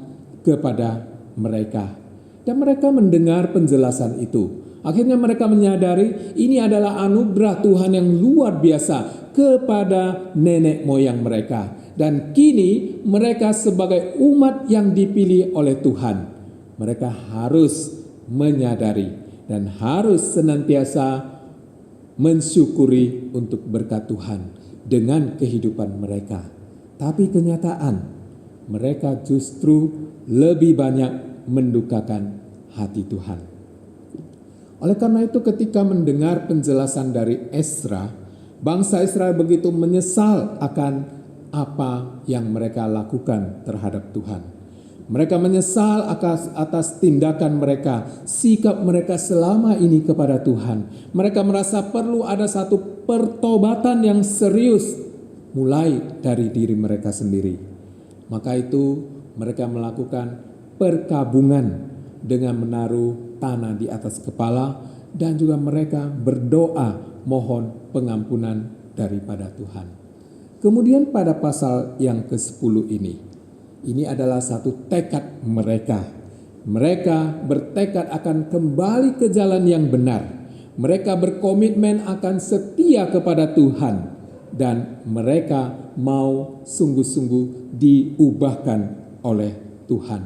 kepada mereka. Dan mereka mendengar penjelasan itu. Akhirnya mereka menyadari ini adalah anugerah Tuhan yang luar biasa kepada nenek moyang mereka. Dan kini mereka sebagai umat yang dipilih oleh Tuhan, mereka harus menyadari dan harus senantiasa mensyukuri untuk berkat Tuhan dengan kehidupan mereka. Tapi kenyataan mereka justru lebih banyak mendukakan hati Tuhan. Oleh karena itu ketika mendengar penjelasan dari Ezra, bangsa Israel begitu menyesal akan apa yang mereka lakukan terhadap Tuhan. Mereka menyesal atas tindakan mereka, sikap mereka selama ini kepada Tuhan. Mereka merasa perlu ada satu pertobatan yang serius mulai dari diri mereka sendiri. Maka itu mereka melakukan perkabungan dengan menaruh tanah di atas kepala dan juga mereka berdoa mohon pengampunan daripada Tuhan. Kemudian pada pasal yang ke-10 ini adalah satu tekad mereka. Mereka bertekad akan kembali ke jalan yang benar. Mereka berkomitmen akan setia kepada Tuhan. Dan mereka mau sungguh-sungguh diubahkan oleh Tuhan.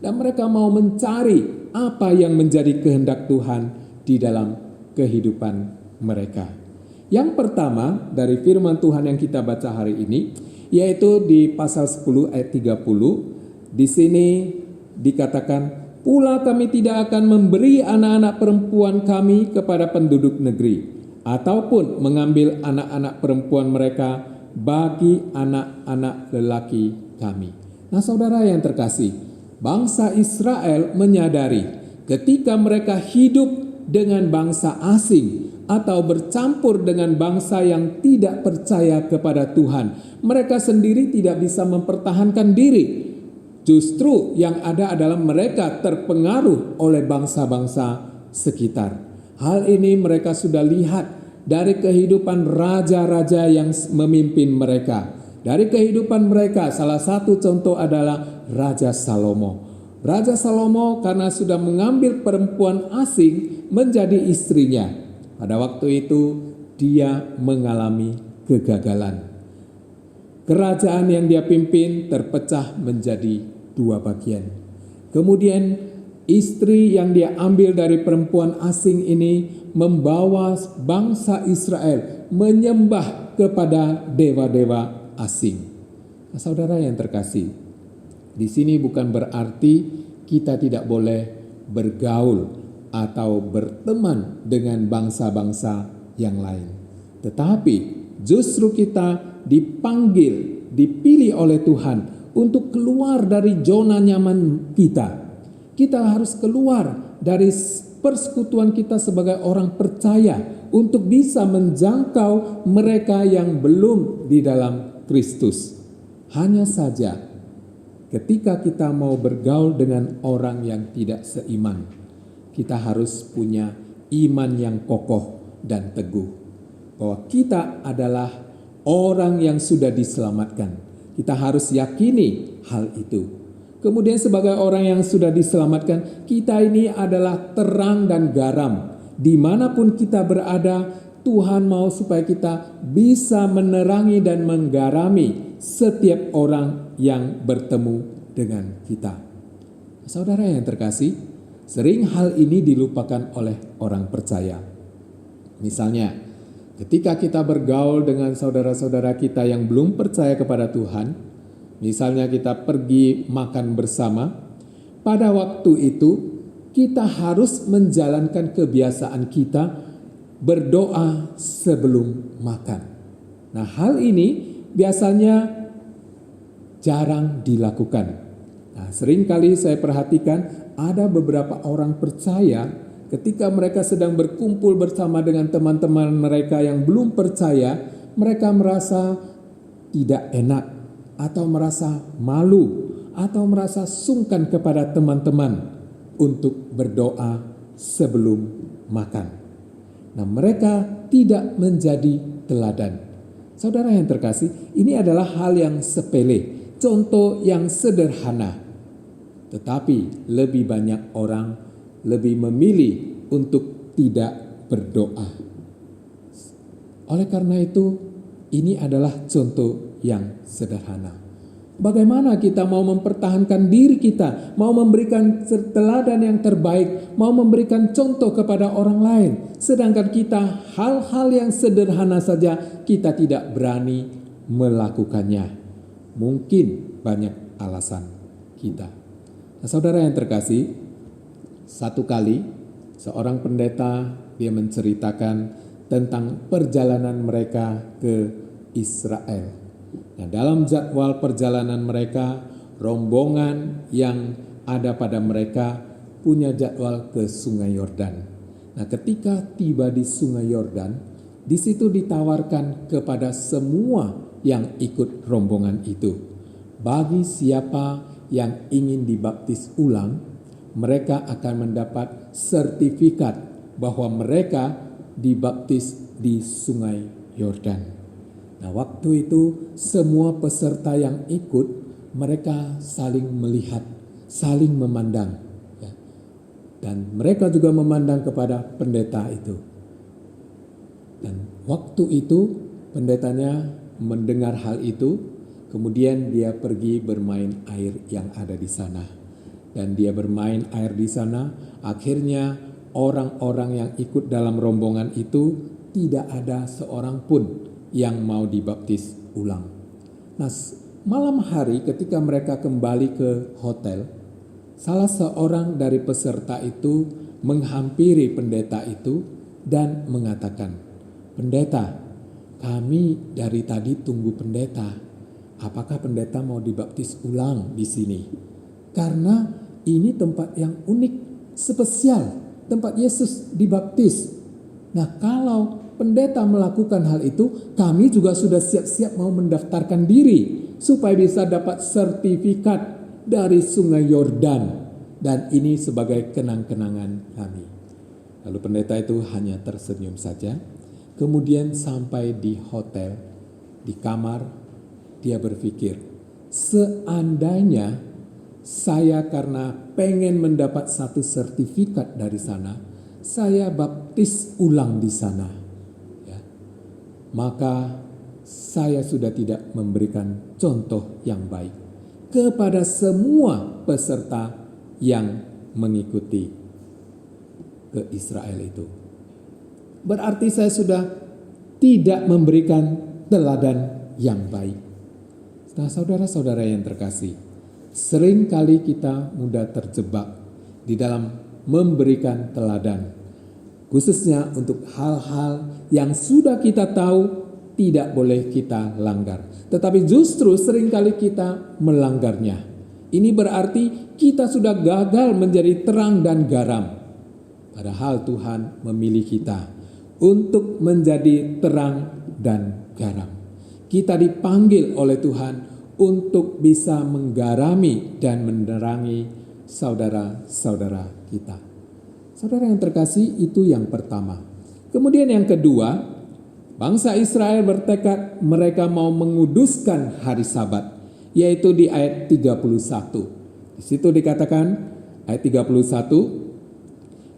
Dan mereka mau mencari apa yang menjadi kehendak Tuhan di dalam kehidupan mereka. Yang pertama dari firman Tuhan yang kita baca hari ini, yaitu di pasal 10 ayat 30. Di sini dikatakan, pula kami tidak akan memberi anak-anak perempuan kami kepada penduduk negeri, ataupun mengambil anak-anak perempuan mereka bagi anak-anak lelaki kami. Nah saudara yang terkasih, bangsa Israel menyadari ketika mereka hidup dengan bangsa asing atau bercampur dengan bangsa yang tidak percaya kepada Tuhan, mereka sendiri tidak bisa mempertahankan diri. Justru yang ada adalah mereka terpengaruh oleh bangsa-bangsa sekitar. Hal ini mereka sudah lihat dari kehidupan raja-raja yang memimpin mereka. Dari kehidupan mereka, salah satu contoh adalah Raja Salomo. Raja Salomo karena sudah mengambil perempuan asing menjadi istrinya. Pada waktu itu dia mengalami kegagalan. Kerajaan yang dia pimpin terpecah menjadi dua bagian. Kemudian istri yang dia ambil dari perempuan asing ini membawa bangsa Israel menyembah kepada dewa-dewa asing. Nah, saudara yang terkasih, di sini bukan berarti kita tidak boleh bergaul atau berteman dengan bangsa-bangsa yang lain. Tetapi justru kita dipanggil, dipilih oleh Tuhan untuk keluar dari zona nyaman kita. Kita harus keluar dari persekutuan kita sebagai orang percaya untuk bisa menjangkau mereka yang belum di dalam Kristus. Hanya saja ketika kita mau bergaul dengan orang yang tidak seiman, kita harus punya iman yang kokoh dan teguh. Bahwa kita adalah orang yang sudah diselamatkan. Kita harus yakini hal itu. Kemudian sebagai orang yang sudah diselamatkan, kita ini adalah terang dan garam. Dimanapun kita berada, Tuhan mau supaya kita bisa menerangi dan menggarami setiap orang yang bertemu dengan kita. Saudara yang terkasih, sering hal ini dilupakan oleh orang percaya. Misalnya, ketika kita bergaul dengan saudara-saudara kita yang belum percaya kepada Tuhan, misalnya kita pergi makan bersama, pada waktu itu kita harus menjalankan kebiasaan kita berdoa sebelum makan. Nah, hal ini biasanya jarang dilakukan. Nah, seringkali saya perhatikan ada beberapa orang percaya ketika mereka sedang berkumpul bersama dengan teman-teman mereka yang belum percaya, mereka merasa tidak enak atau merasa malu atau merasa sungkan kepada teman-teman untuk berdoa sebelum makan. Nah, mereka tidak menjadi teladan. Saudara yang terkasih, ini adalah hal yang sepele, contoh yang sederhana. Tetapi lebih banyak orang lebih memilih untuk tidak berdoa. Oleh karena itu, ini adalah contoh yang sederhana. Bagaimana kita mau mempertahankan diri kita, mau memberikan teladan yang terbaik, mau memberikan contoh kepada orang lain, sedangkan kita hal-hal yang sederhana saja kita tidak berani melakukannya. Mungkin banyak alasan kita. Nah, saudara yang terkasih, satu kali seorang pendeta dia menceritakan tentang perjalanan mereka ke Israel. Nah, dalam jadwal perjalanan mereka, rombongan yang ada pada mereka punya jadwal ke Sungai Yordan. Nah, ketika tiba di Sungai Yordan, di situ ditawarkan kepada semua yang ikut rombongan itu, bagi siapa yang ingin dibaptis ulang, mereka akan mendapat sertifikat bahwa mereka dibaptis di Sungai Yordan. Nah, waktu itu semua peserta yang ikut, mereka saling melihat, saling memandang. Ya. Dan mereka juga memandang kepada pendeta itu. Dan waktu itu pendetanya mendengar hal itu, kemudian dia pergi bermain air yang ada di sana. Dan dia bermain air di sana, akhirnya orang-orang yang ikut dalam rombongan itu tidak ada seorang pun yang mau dibaptis ulang. Nah, malam hari ketika mereka kembali ke hotel, salah seorang dari peserta itu menghampiri pendeta itu dan mengatakan, "Pendeta, kami dari tadi tunggu pendeta. Apakah pendeta mau dibaptis ulang di sini? Karena ini tempat yang unik, spesial, tempat Yesus dibaptis. Nah, kalau pendeta melakukan hal itu, kami juga sudah siap-siap mau mendaftarkan diri supaya bisa dapat sertifikat dari Sungai Yordan, dan ini sebagai kenang-kenangan kami." Lalu pendeta itu hanya tersenyum saja. Kemudian sampai di hotel, di kamar, dia berpikir, seandainya saya karena pengen mendapat satu sertifikat dari sana, saya baptis ulang di sana, ya, maka saya sudah tidak memberikan contoh yang baik kepada semua peserta yang mengikuti ke Israel itu. Berarti saya sudah tidak memberikan teladan yang baik. Nah, saudara-saudara yang terkasih, seringkali kita mudah terjebak di dalam memberikan teladan, khususnya untuk hal-hal yang sudah kita tahu tidak boleh kita langgar. Tetapi justru seringkali kita melanggarnya. Ini berarti kita sudah gagal menjadi terang dan garam. Padahal Tuhan memilih kita untuk menjadi terang dan garam. Kita dipanggil oleh Tuhan untuk bisa menggarami dan menerangi saudara-saudara kita. Saudara yang terkasih, itu yang pertama. Kemudian yang kedua, bangsa Israel bertekad mereka mau menguduskan hari Sabat, yaitu di ayat 31. Di situ dikatakan ayat 31,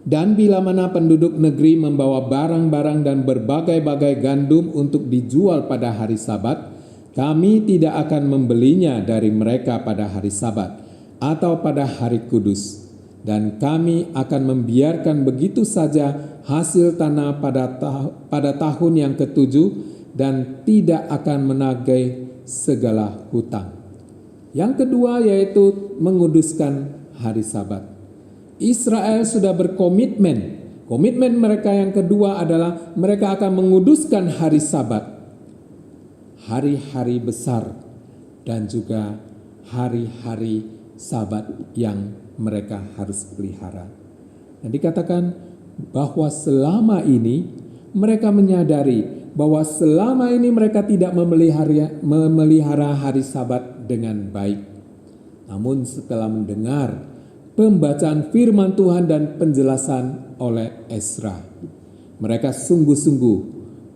"Dan bila mana penduduk negeri membawa barang-barang dan berbagai-bagai gandum untuk dijual pada hari Sabat, kami tidak akan membelinya dari mereka pada hari Sabat atau pada hari kudus. Dan kami akan membiarkan begitu saja hasil tanah pada tahun yang ketujuh dan tidak akan menagih segala hutang." Yang kedua yaitu menguduskan hari Sabat. Israel sudah berkomitmen. Komitmen mereka yang kedua adalah mereka akan menguduskan hari Sabat, hari-hari besar, dan juga hari-hari Sabat yang mereka harus pelihara. Dan dikatakan bahwa selama ini mereka menyadari bahwa selama ini mereka tidak memelihara hari Sabat dengan baik. Namun setelah mendengar pembacaan firman Tuhan dan penjelasan oleh Ezra, mereka sungguh-sungguh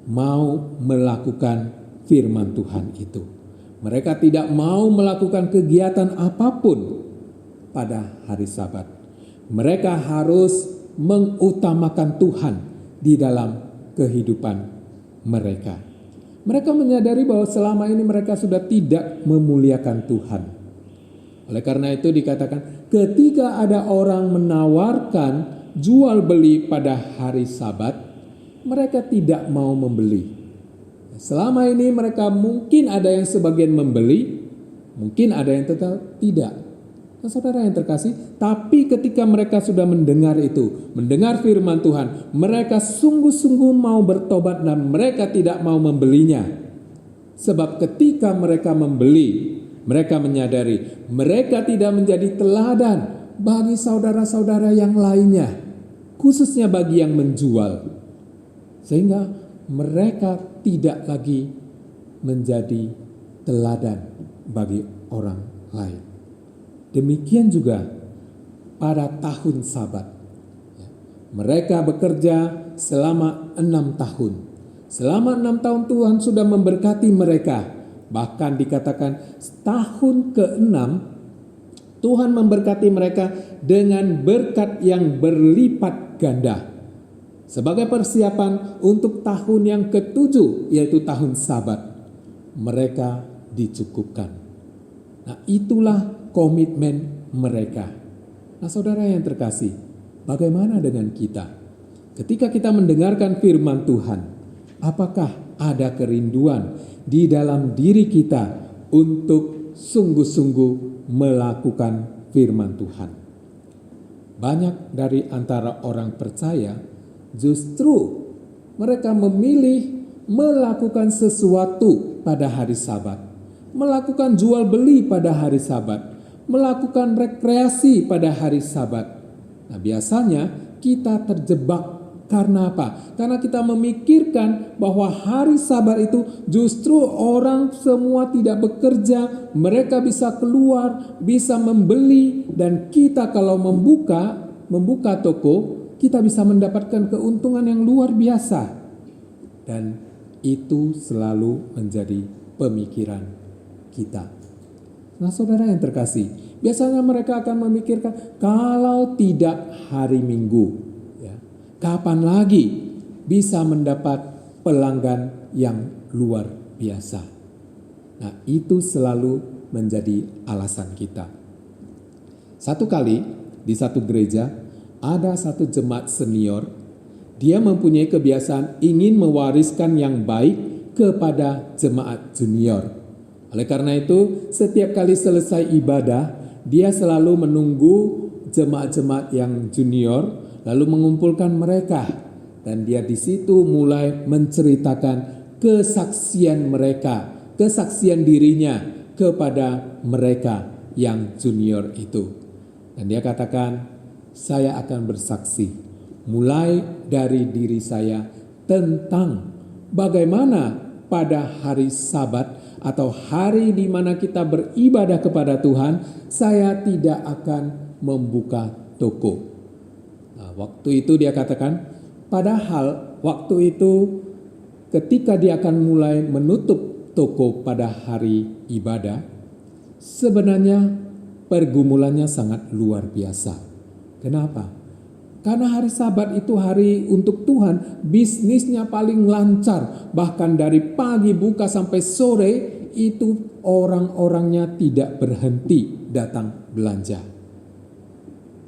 mau melakukan firman Tuhan itu. Mereka tidak mau melakukan kegiatan apapun pada hari Sabat. Mereka harus mengutamakan Tuhan di dalam kehidupan mereka. Mereka menyadari bahwa selama ini mereka sudah tidak memuliakan Tuhan. Oleh karena itu dikatakan, ketika ada orang menawarkan jual beli pada hari Sabat, mereka tidak mau membeli. Selama ini mereka mungkin ada yang sebagian membeli, mungkin ada yang tetap tidak. Nah, saudara yang terkasih, tapi ketika mereka sudah mendengar itu, mendengar firman Tuhan, mereka sungguh-sungguh mau bertobat dan mereka tidak mau membelinya. Sebab ketika mereka membeli, mereka menyadari mereka tidak menjadi teladan bagi saudara-saudara yang lainnya, khususnya bagi yang menjual. Sehingga mereka tidak lagi menjadi teladan bagi orang lain. Demikian juga pada tahun Sabat. Mereka bekerja selama 6 tahun. Selama 6 tahun Tuhan sudah memberkati mereka. Bahkan dikatakan tahun ke-6 Tuhan memberkati mereka dengan berkat yang berlipat ganda. Sebagai persiapan untuk tahun yang ke-7, yaitu tahun Sabat, mereka dicukupkan. Nah, itulah komitmen mereka. Nah, saudara yang terkasih, bagaimana dengan kita? Ketika kita mendengarkan firman Tuhan, apakah ada kerinduan di dalam diri kita untuk sungguh-sungguh melakukan firman Tuhan? Banyak dari antara orang percaya justru mereka memilih melakukan sesuatu pada hari Sabat, melakukan jual beli pada hari Sabat, melakukan rekreasi pada hari Sabat. Nah, biasanya kita terjebak karena apa? Karena kita memikirkan bahwa hari Sabat itu justru orang semua tidak bekerja, mereka bisa keluar, bisa membeli, dan kita kalau membuka toko, kita bisa mendapatkan keuntungan yang luar biasa. Dan itu selalu menjadi pemikiran kita. Nah, saudara yang terkasih, biasanya mereka akan memikirkan kalau tidak hari Minggu, kapan lagi bisa mendapat pelanggan yang luar biasa? Nah, itu selalu menjadi alasan kita. Satu kali di satu gereja ada satu jemaat senior. Dia mempunyai kebiasaan ingin mewariskan yang baik kepada jemaat junior. Oleh karena itu, setiap kali selesai ibadah, dia selalu menunggu jemaat-jemaat yang junior, lalu mengumpulkan mereka, dan dia di situ mulai menceritakan kesaksian mereka, kesaksian dirinya kepada mereka yang junior itu. Dan dia katakan, saya akan bersaksi mulai dari diri saya tentang bagaimana pada hari Sabat atau hari di mana kita beribadah kepada Tuhan, saya tidak akan membuka toko. Waktu itu dia katakan, padahal waktu itu ketika dia akan mulai menutup toko pada hari ibadah, sebenarnya pergumulannya sangat luar biasa. Kenapa? Karena hari Sabat itu hari untuk Tuhan, bisnisnya paling lancar. Bahkan dari pagi buka sampai sore itu orang-orangnya tidak berhenti datang belanja.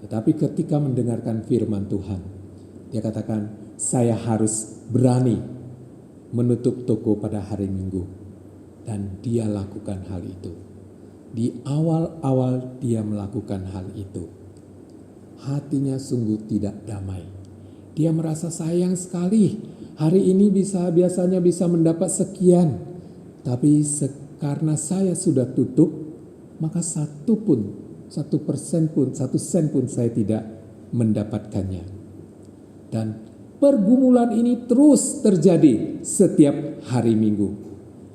Tetapi ketika mendengarkan firman Tuhan, dia katakan, saya harus berani menutup toko pada hari Minggu. Dan dia lakukan hal itu. Di awal-awal dia melakukan hal itu, hatinya sungguh tidak damai. Dia merasa sayang sekali. Hari ini biasanya bisa mendapat sekian. Tapi karena saya sudah tutup, maka 1% pun saya tidak mendapatkannya. Dan pergumulan ini terus terjadi setiap hari Minggu.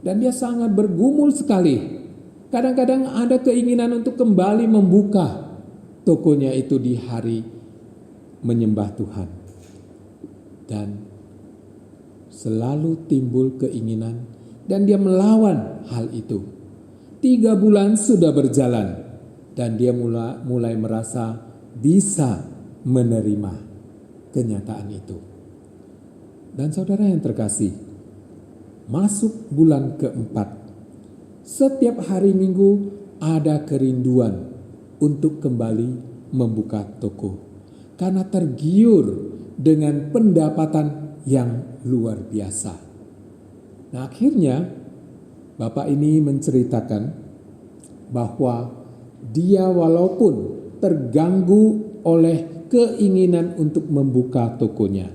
Dan dia sangat bergumul sekali. Kadang-kadang ada keinginan untuk kembali membuka tokonya itu di hari menyembah Tuhan. Dan selalu timbul keinginan dan dia melawan hal itu. 3 bulan sudah berjalan dan dia mulai merasa bisa menerima kenyataan itu. Dan saudara yang terkasih, masuk bulan keempat, setiap hari Minggu ada kerinduan untuk kembali membuka toko. Karena tergiur dengan pendapatan yang luar biasa. Nah, akhirnya Bapak ini menceritakan bahwa dia walaupun terganggu oleh keinginan untuk membuka tokonya,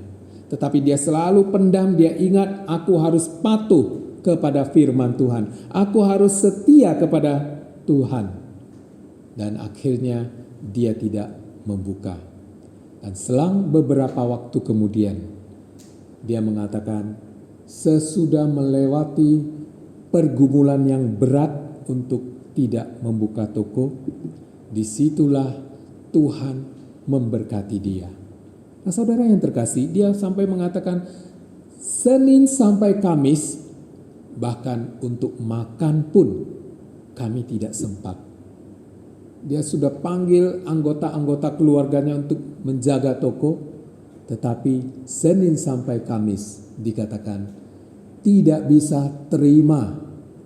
tetapi dia selalu pendam, dia ingat, aku harus patuh kepada firman Tuhan. Aku harus setia kepada Tuhan. Dan akhirnya dia tidak membuka. Dan selang beberapa waktu kemudian, dia mengatakan, sesudah melewati pergumulan yang berat untuk tidak membuka toko, disitulah Tuhan memberkati dia. Nah, saudara yang terkasih, dia sampai mengatakan, Senin sampai Kamis, bahkan untuk makan pun kami tidak sempat. Dia sudah panggil anggota-anggota keluarganya untuk menjaga toko, tetapi Senin sampai Kamis dikatakan tidak bisa terima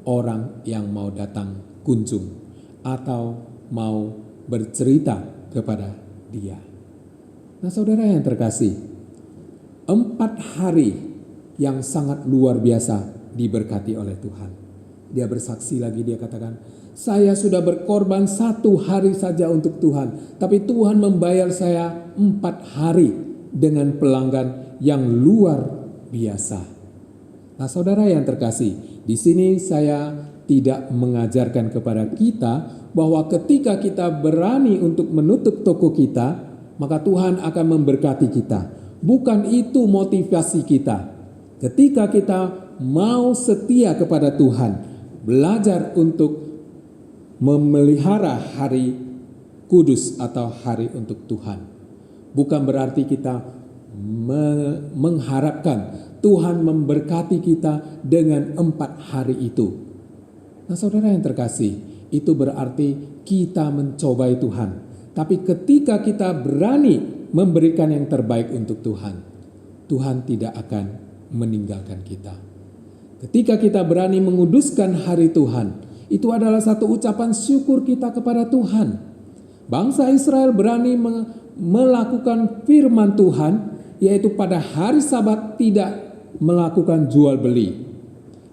orang yang mau datang kunjung atau mau bercerita kepada dia. Nah, saudara yang terkasih, 4 hari yang sangat luar biasa diberkati oleh Tuhan. Dia bersaksi lagi, dia katakan, saya sudah berkorban 1 hari saja untuk Tuhan, tapi Tuhan membayar saya 4 hari dengan pelanggan yang luar biasa. Nah, saudara yang terkasih, di sini saya tidak mengajarkan kepada kita bahwa ketika kita berani untuk menutup toko kita, maka Tuhan akan memberkati kita. Bukan itu motivasi kita. Ketika kita mau setia kepada Tuhan, belajar untuk memelihara hari kudus atau hari untuk Tuhan, bukan berarti kita mengharapkan Tuhan memberkati kita dengan 4 hari itu. Nah, saudara yang terkasih, itu berarti kita mencobai Tuhan. Tapi ketika kita berani memberikan yang terbaik untuk Tuhan, Tuhan tidak akan meninggalkan kita. Ketika kita berani menguduskan hari Tuhan, itu adalah satu ucapan syukur kita kepada Tuhan. Bangsa Israel berani melakukan firman Tuhan, yaitu pada hari Sabat tidak melakukan jual beli.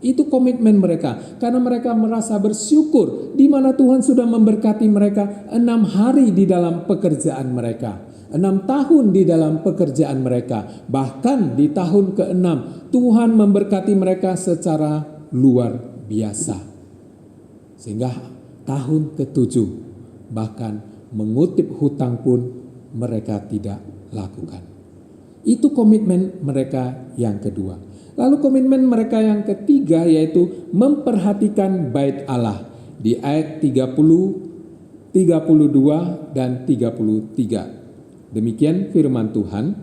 Itu komitmen mereka, karena mereka merasa bersyukur di mana Tuhan sudah memberkati mereka 6 hari di dalam pekerjaan mereka, 6 tahun di dalam pekerjaan mereka. Bahkan di tahun ke-6 Tuhan memberkati mereka secara luar biasa. Sehingga tahun ke-7 bahkan mengutip hutang pun mereka tidak lakukan. Itu komitmen mereka yang kedua. Lalu komitmen mereka yang ketiga yaitu memperhatikan bait Allah di ayat 30, 32 dan 33. Demikian firman Tuhan.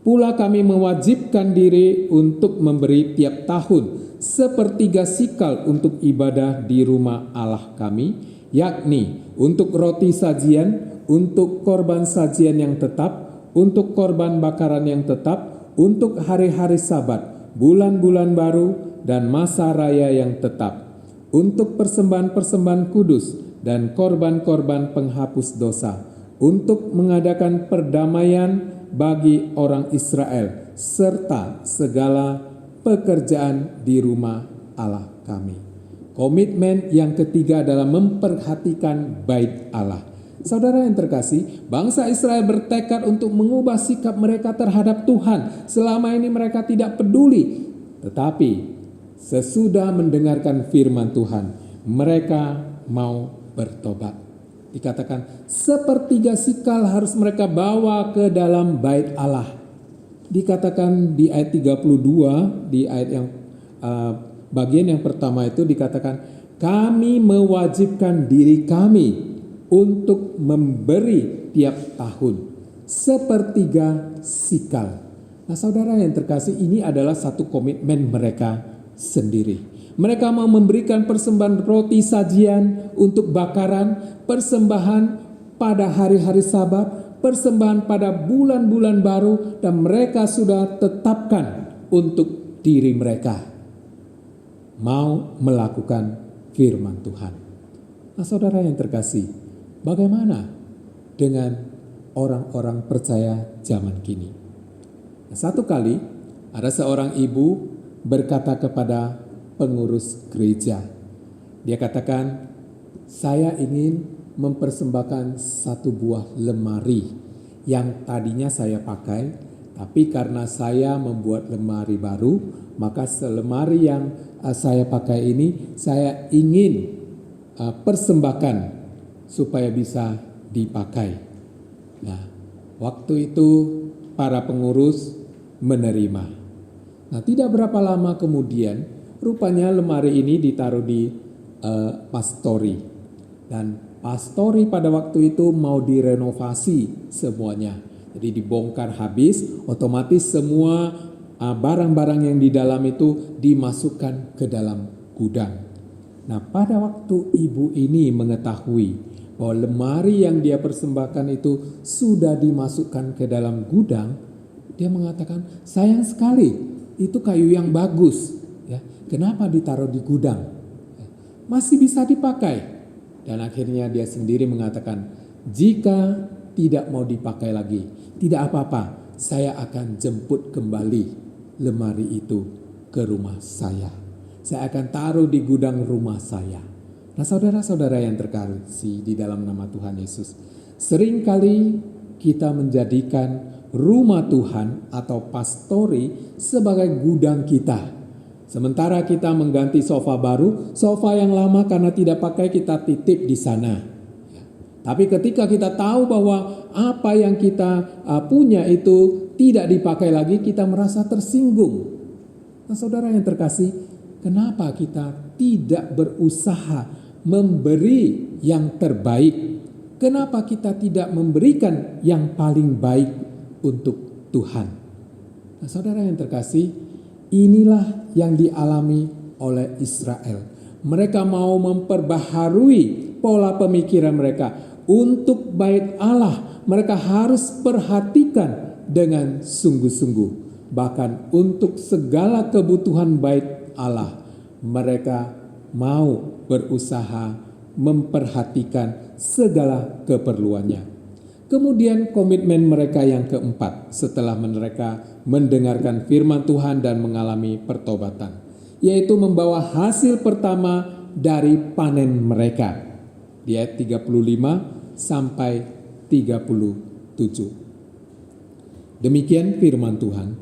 Pula kami mewajibkan diri untuk memberi tiap tahun 1/3 sikal untuk ibadah di rumah Allah kami, yakni untuk roti sajian, untuk korban sajian yang tetap, untuk korban bakaran yang tetap, untuk hari-hari Sabat, bulan-bulan baru, dan masa raya yang tetap, untuk persembahan-persembahan kudus dan korban-korban penghapus dosa, untuk mengadakan perdamaian bagi orang Israel, serta segala pekerjaan di rumah Allah kami. Komitmen yang ketiga adalah memperhatikan bait Allah. Saudara yang terkasih, bangsa Israel bertekad untuk mengubah sikap mereka terhadap Tuhan. Selama ini mereka tidak peduli. Tetapi sesudah mendengarkan firman Tuhan, mereka mau bertobat. Dikatakan 1/3 sikal harus mereka bawa ke dalam bait Allah. Dikatakan di ayat 32, di ayat yang bagian yang pertama itu dikatakan, kami mewajibkan diri kami untuk memberi tiap tahun 1/3 sikal. Nah, saudara yang terkasih, ini adalah satu komitmen mereka sendiri. Mereka mau memberikan persembahan roti sajian untuk bakaran, persembahan pada hari-hari Sabat, persembahan pada bulan-bulan baru, dan mereka sudah tetapkan untuk diri mereka mau melakukan firman Tuhan. Nah, saudara yang terkasih, bagaimana dengan orang-orang percaya zaman kini? Nah, satu kali ada seorang ibu berkata kepada pengurus gereja. Dia katakan, saya ingin mempersembahkan 1 buah lemari yang tadinya saya pakai, tapi karena saya membuat lemari baru, maka selemari yang saya pakai ini saya ingin persembahkan supaya bisa dipakai. Nah, waktu itu para pengurus menerima. Nah, tidak berapa lama kemudian, rupanya lemari ini ditaruh di pastori. Dan pastori pada waktu itu mau direnovasi semuanya. Jadi dibongkar habis, otomatis semua barang-barang yang di dalam itu dimasukkan ke dalam gudang. Nah, pada waktu ibu ini mengetahui bahwa lemari yang dia persembahkan itu sudah dimasukkan ke dalam gudang, dia mengatakan, sayang sekali, itu kayu yang bagus. Ya, kenapa ditaruh di gudang? Ya, masih bisa dipakai. Dan akhirnya dia sendiri mengatakan, jika tidak mau dipakai lagi, tidak apa-apa, saya akan jemput kembali lemari itu ke rumah saya. Saya akan taruh di gudang rumah saya. Nah, saudara-saudara yang terkasih di dalam nama Tuhan Yesus, seringkali kita menjadikan rumah Tuhan atau pastori sebagai gudang kita. Sementara kita mengganti sofa baru, sofa yang lama karena tidak pakai kita titip di sana. Tapi ketika kita tahu bahwa apa yang kita punya itu tidak dipakai lagi, kita merasa tersinggung. Nah, saudara yang terkasih, kenapa kita tidak berusaha memberi yang terbaik? Kenapa kita tidak memberikan yang paling baik untuk Tuhan? Nah, saudara yang terkasih, inilah yang dialami oleh Israel. Mereka mau memperbaharui pola pemikiran mereka. Untuk bait Allah, mereka harus perhatikan dengan sungguh-sungguh. Bahkan untuk segala kebutuhan bait Allah, mereka mau berusaha memperhatikan segala keperluannya. Kemudian komitmen mereka yang keempat setelah mereka mendengarkan firman Tuhan dan mengalami pertobatan, yaitu membawa hasil pertama dari panen mereka. Di ayat 35 sampai 37. Demikian firman Tuhan.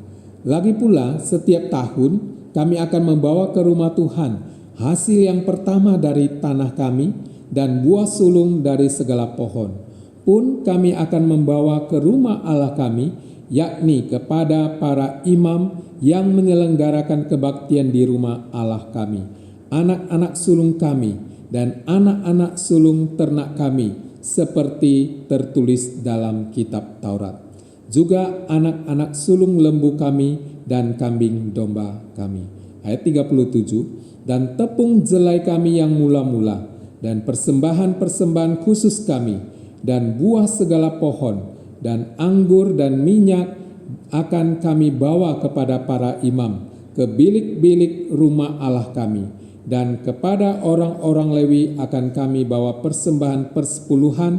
Lagi pula setiap tahun kami akan membawa ke rumah Tuhan hasil yang pertama dari tanah kami dan buah sulung dari segala pohon. Pun kami akan membawa ke rumah Allah kami, yakni kepada para imam yang menyelenggarakan kebaktian di rumah Allah kami, anak-anak sulung kami dan anak-anak sulung ternak kami, seperti tertulis dalam kitab Taurat. Juga anak-anak sulung lembu kami dan kambing domba kami. Ayat 37, dan tepung jelai kami yang mula-mula, dan persembahan-persembahan khusus kami, dan buah segala pohon, dan anggur dan minyak akan kami bawa kepada para imam, ke bilik-bilik rumah Allah kami, dan kepada orang-orang Lewi akan kami bawa persembahan persepuluhan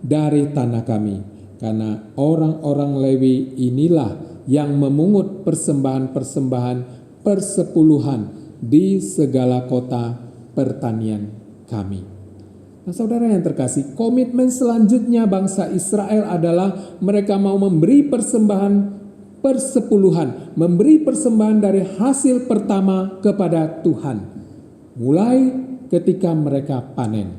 dari tanah kami. Karena orang-orang Lewi inilah yang memungut persembahan-persembahan persepuluhan di segala kota pertanian kami. Nah, saudara yang terkasih, komitmen selanjutnya bangsa Israel adalah mereka mau memberi persembahan persepuluhan, memberi persembahan dari hasil pertama kepada Tuhan. Mulai ketika mereka panen,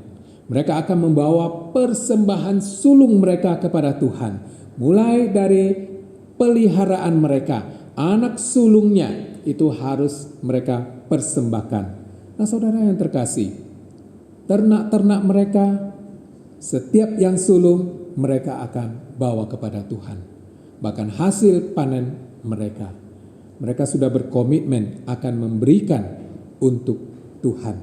mereka akan membawa persembahan sulung mereka kepada Tuhan. Mulai dari peliharaan mereka, anak sulungnya itu harus mereka persembahkan. Nah, saudara yang terkasih, ternak-ternak mereka, setiap yang sulung mereka akan bawa kepada Tuhan. Bahkan hasil panen mereka sudah berkomitmen akan memberikan untuk Tuhan.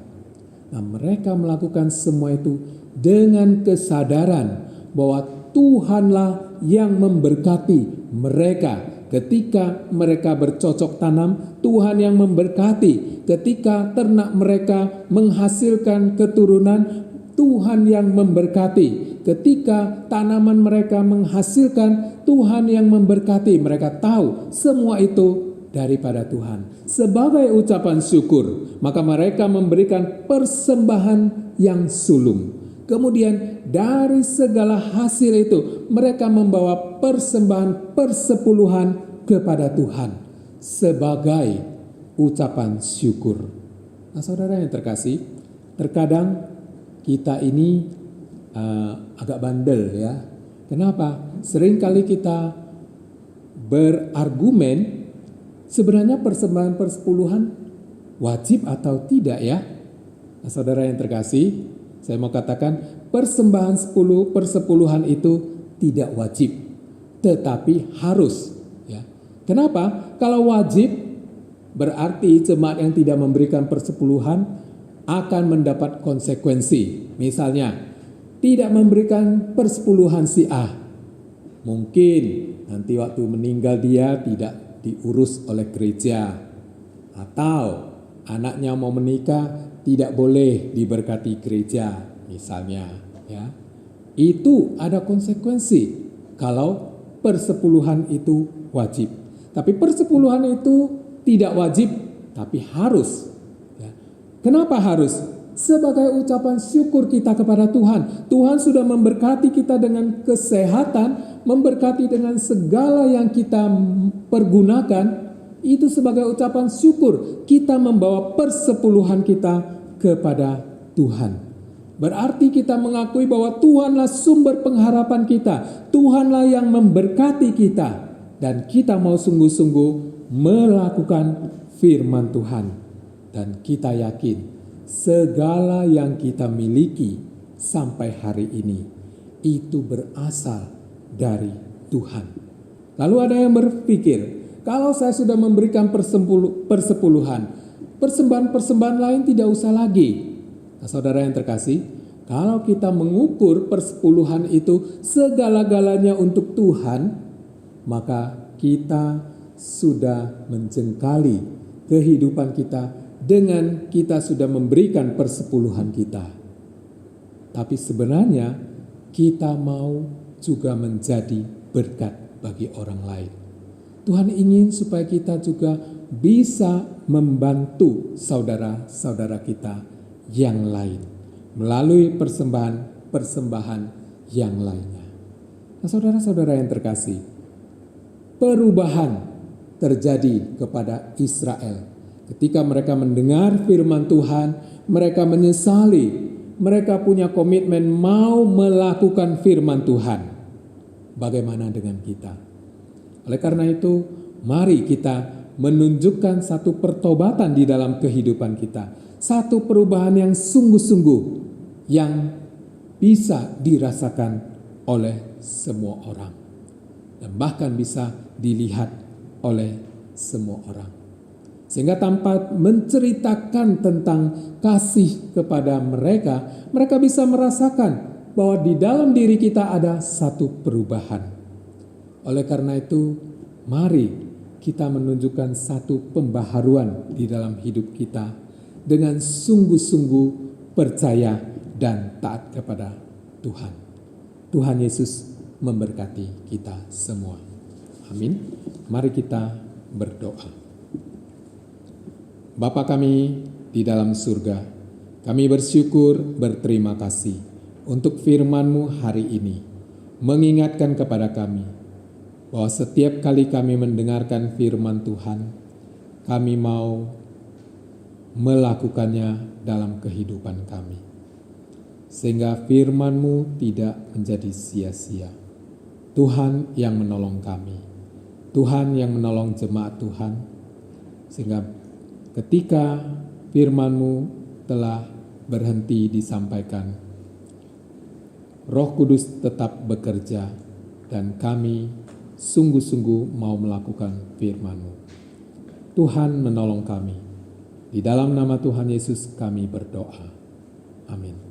Nah, mereka melakukan semua itu dengan kesadaran bahwa Tuhanlah yang memberkati mereka ketika mereka bercocok tanam, Tuhan yang memberkati ketika ternak mereka menghasilkan keturunan, Tuhan yang memberkati ketika tanaman mereka menghasilkan, Tuhan yang memberkati. Mereka tahu semua itu daripada Tuhan. Sebagai ucapan syukur, maka mereka memberikan persembahan yang sulung. Kemudian dari segala hasil itu mereka membawa persembahan persepuluhan kepada Tuhan sebagai ucapan syukur. Nah, saudara yang terkasih, terkadang kita ini agak bandel ya. Kenapa? Seringkali kita berargumen sebenarnya persembahan persepuluhan wajib atau tidak ya. Nah, saudara yang terkasih, saya mau katakan persembahan persepuluhan itu tidak wajib, tetapi harus ya. Kenapa? Kalau wajib, berarti jemaat yang tidak memberikan persepuluhan akan mendapat konsekuensi. Misalnya, tidak memberikan persepuluhan si A. Mungkin nanti waktu meninggal dia tidak diurus oleh gereja. Atau anaknya mau menikah tidak boleh diberkati gereja misalnya, ya. Itu ada konsekuensi kalau persepuluhan itu wajib. Tapi persepuluhan itu tidak wajib tapi harus, ya. Kenapa harus? Sebagai ucapan syukur kita kepada Tuhan. Tuhan sudah memberkati kita dengan kesehatan, memberkati dengan segala yang kita pergunakan. Itu sebagai ucapan syukur kita membawa persepuluhan kita kepada Tuhan. Berarti kita mengakui bahwa Tuhanlah sumber pengharapan kita. Tuhanlah yang memberkati kita. Dan kita mau sungguh-sungguh melakukan firman Tuhan. Dan kita yakin segala yang kita miliki sampai hari ini itu berasal dari Tuhan. Lalu ada yang berpikir, kalau saya sudah memberikan persepuluhan, persembahan-persembahan lain tidak usah lagi. Nah, saudara yang terkasih, kalau kita mengukur persepuluhan itu segala-galanya untuk Tuhan, maka kita sudah menjengkali kehidupan kita dengan kita sudah memberikan persepuluhan kita. Tapi sebenarnya kita mau juga menjadi berkat bagi orang lain. Tuhan ingin supaya kita juga bisa membantu saudara-saudara kita yang lain melalui persembahan-persembahan yang lainnya. Nah, saudara-saudara yang terkasih, perubahan terjadi kepada Israel. Ketika mereka mendengar firman Tuhan, mereka menyesali, mereka punya komitmen mau melakukan firman Tuhan. Bagaimana dengan kita? Oleh karena itu, mari kita menunjukkan satu pertobatan di dalam kehidupan kita. Satu perubahan yang sungguh-sungguh yang bisa dirasakan oleh semua orang. Dan bahkan bisa dilihat oleh semua orang. Sehingga tanpa menceritakan tentang kasih kepada mereka, mereka bisa merasakan bahwa di dalam diri kita ada satu perubahan. Oleh karena itu, mari kita menunjukkan satu pembaharuan di dalam hidup kita dengan sungguh-sungguh percaya dan taat kepada Tuhan. Tuhan Yesus memberkati kita semua. Amin. Mari kita berdoa. Bapa kami di dalam surga, kami bersyukur, berterima kasih untuk firman-Mu hari ini, mengingatkan kepada kami bahwa setiap kali kami mendengarkan firman Tuhan, kami mau melakukannya dalam kehidupan kami. Sehingga firman-Mu tidak menjadi sia-sia. Tuhan yang menolong kami, Tuhan yang menolong jemaat Tuhan, sehingga ketika firman-Mu telah berhenti disampaikan, Roh Kudus tetap bekerja dan kami sungguh-sungguh mau melakukan firman-Mu. Tuhan menolong kami. Di dalam nama Tuhan Yesus kami berdoa. Amin.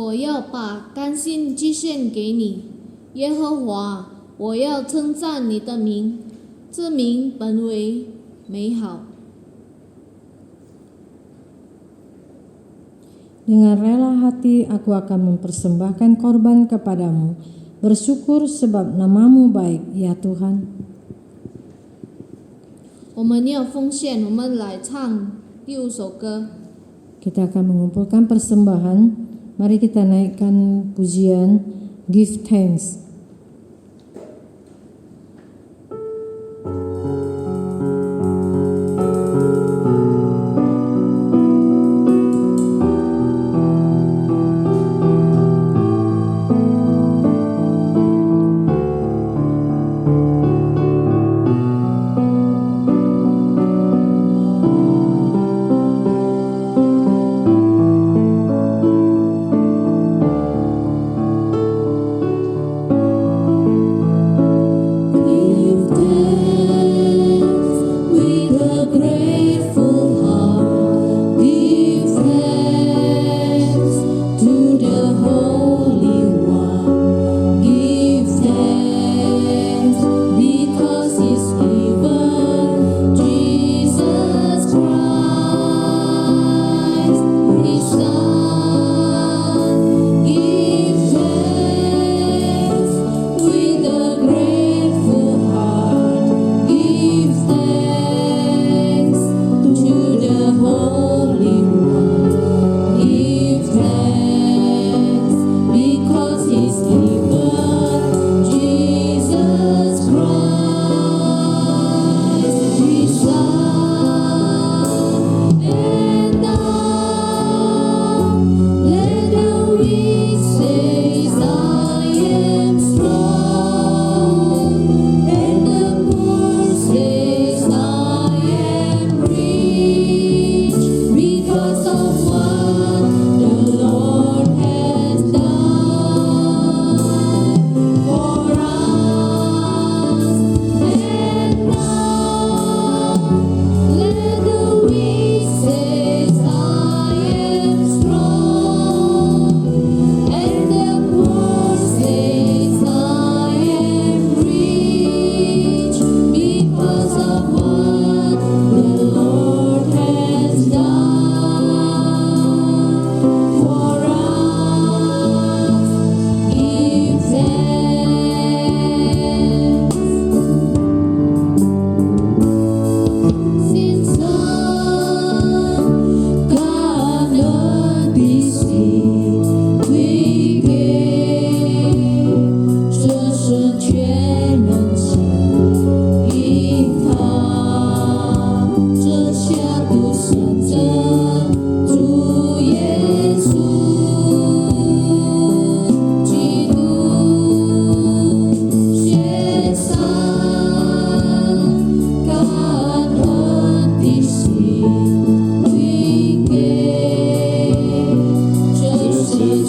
我要把甘心祭献给你，耶和华，我要称赞你的名，这名本为美好。 Dengan rela hati aku akan mempersembahkan korban kepadamu, bersyukur sebab nama-Mu baik, ya Tuhan. 我们要奉献，我们来唱第5首歌。 Kita akan mengumpulkan persembahan. Mari kita naikkan pujian Give Thanks.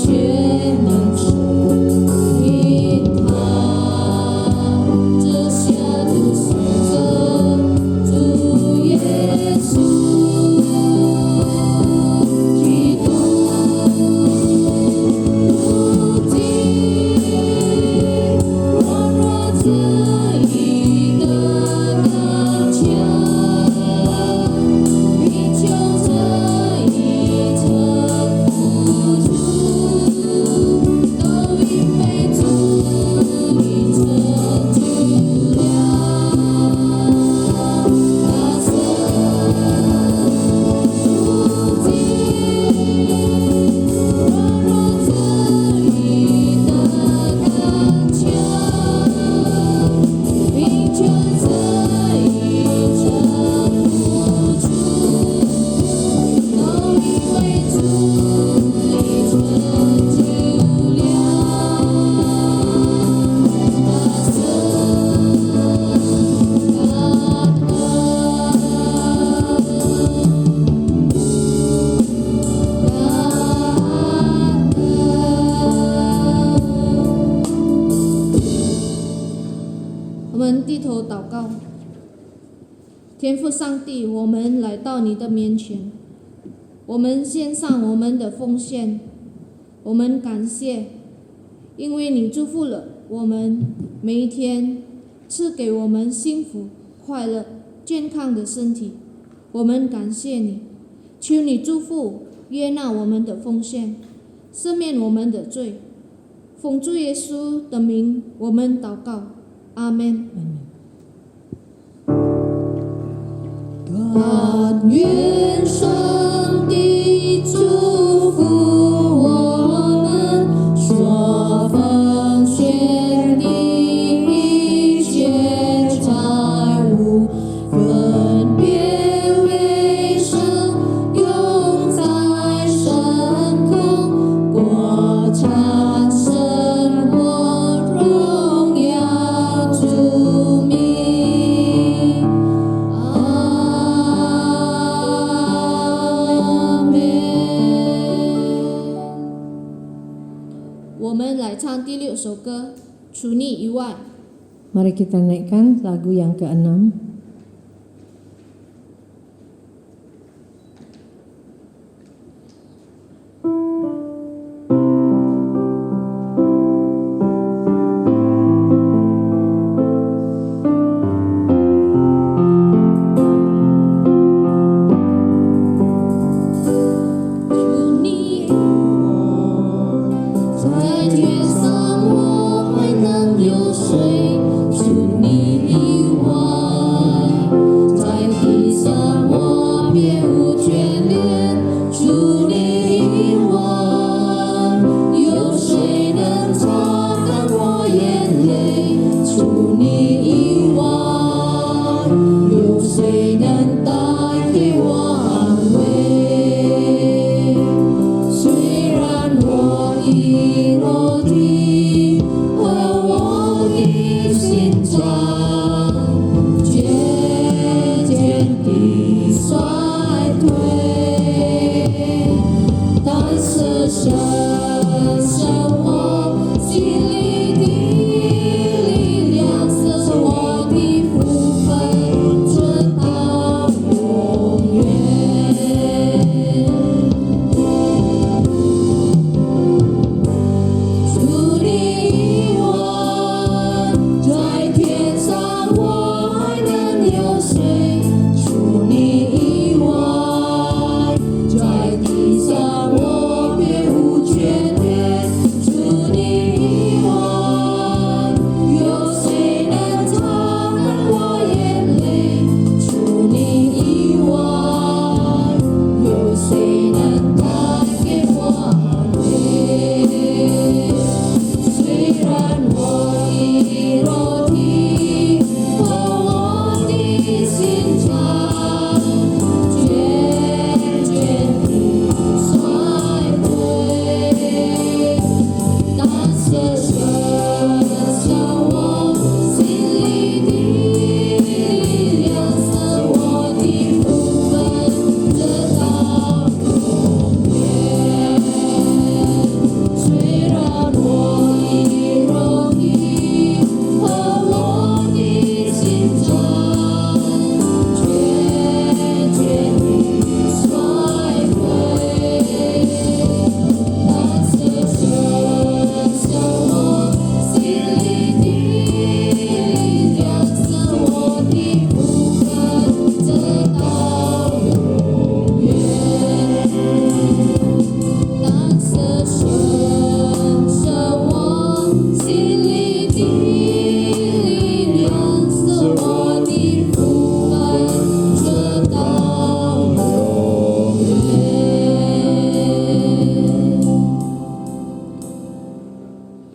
却能指引他，这下路选择主耶稣基督，如今软弱自己的刚强，贫穷这一层付出，都因为主已成就了大神。如今软弱自己的刚强，贫穷这一层付出，都因为主已成就了大我们低头祷告，天父上帝，我们来到你的面前，我们献上我们的奉献，我们感谢，因为你祝福了我们每一天，赐给我们幸福、快乐、健康的身体，我们感谢你，求你祝福、悦纳我们的奉献，赦免我们的罪，奉主耶稣的名，我们祷告，阿门。但愿上帝祝福我们所奉献的一切财物，分别为圣，用在神空，过产生活，荣耀主名。阿门。我们来唱第6首歌，除你以外。 Mari kita naikkan lagu yang ke-6.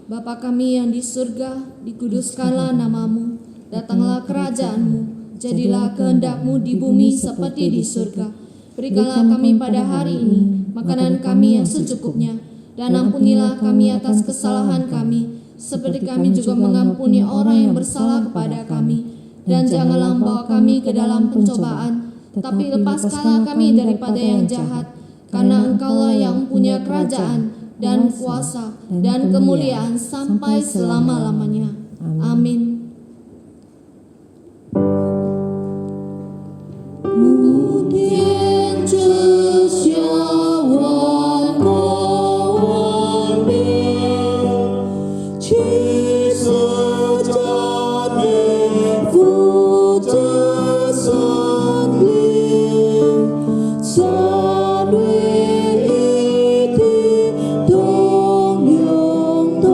Bapa kami yang di surga, dikuduskanlah namamu, datanglah kerajaanmu, jadilah kehendak-Mu di bumi seperti di surga. Berikanlah kami pada hari ini makanan kami yang secukupnya, dan ampunilah kami atas kesalahan kami, seperti kami juga mengampuni orang yang bersalah kepada kami. Dan janganlah membawa kami ke dalam pencobaan, tapi lepaskanlah kami daripada yang jahat, karena Engkaulah yang punya kerajaan dan kuasa dan kemuliaan sampai selama-lamanya. Amin. 天之下万国万民，其实赞美父子圣灵，三位一体，同永同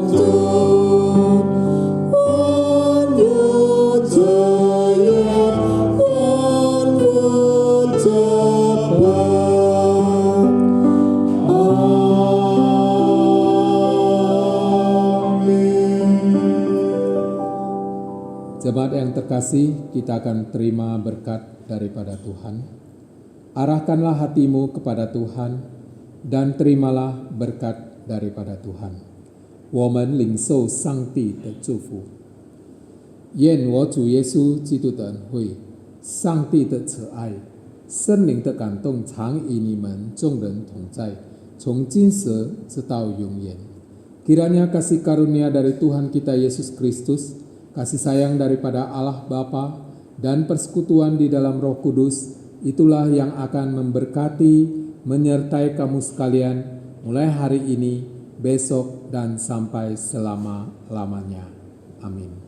尊，万有之源，万物之本。Jemaat yang terkasih, kita akan terima berkat daripada Tuhan. Arahkanlah hatimu kepada Tuhan dan terimalah berkat daripada Tuhan. 我们领受上帝的祝福。愿我主耶稣基督的恩惠、上帝的慈爱、圣灵的感动常与你们众人同在，从今时直到永远。Kiranya kasih karunia dari Tuhan kita Yesus Kristus, kasih sayang daripada Allah Bapa, dan persekutuan di dalam Roh Kudus, itulah yang akan memberkati, menyertai kamu sekalian mulai hari ini, besok, dan sampai selama-lamanya. Amin.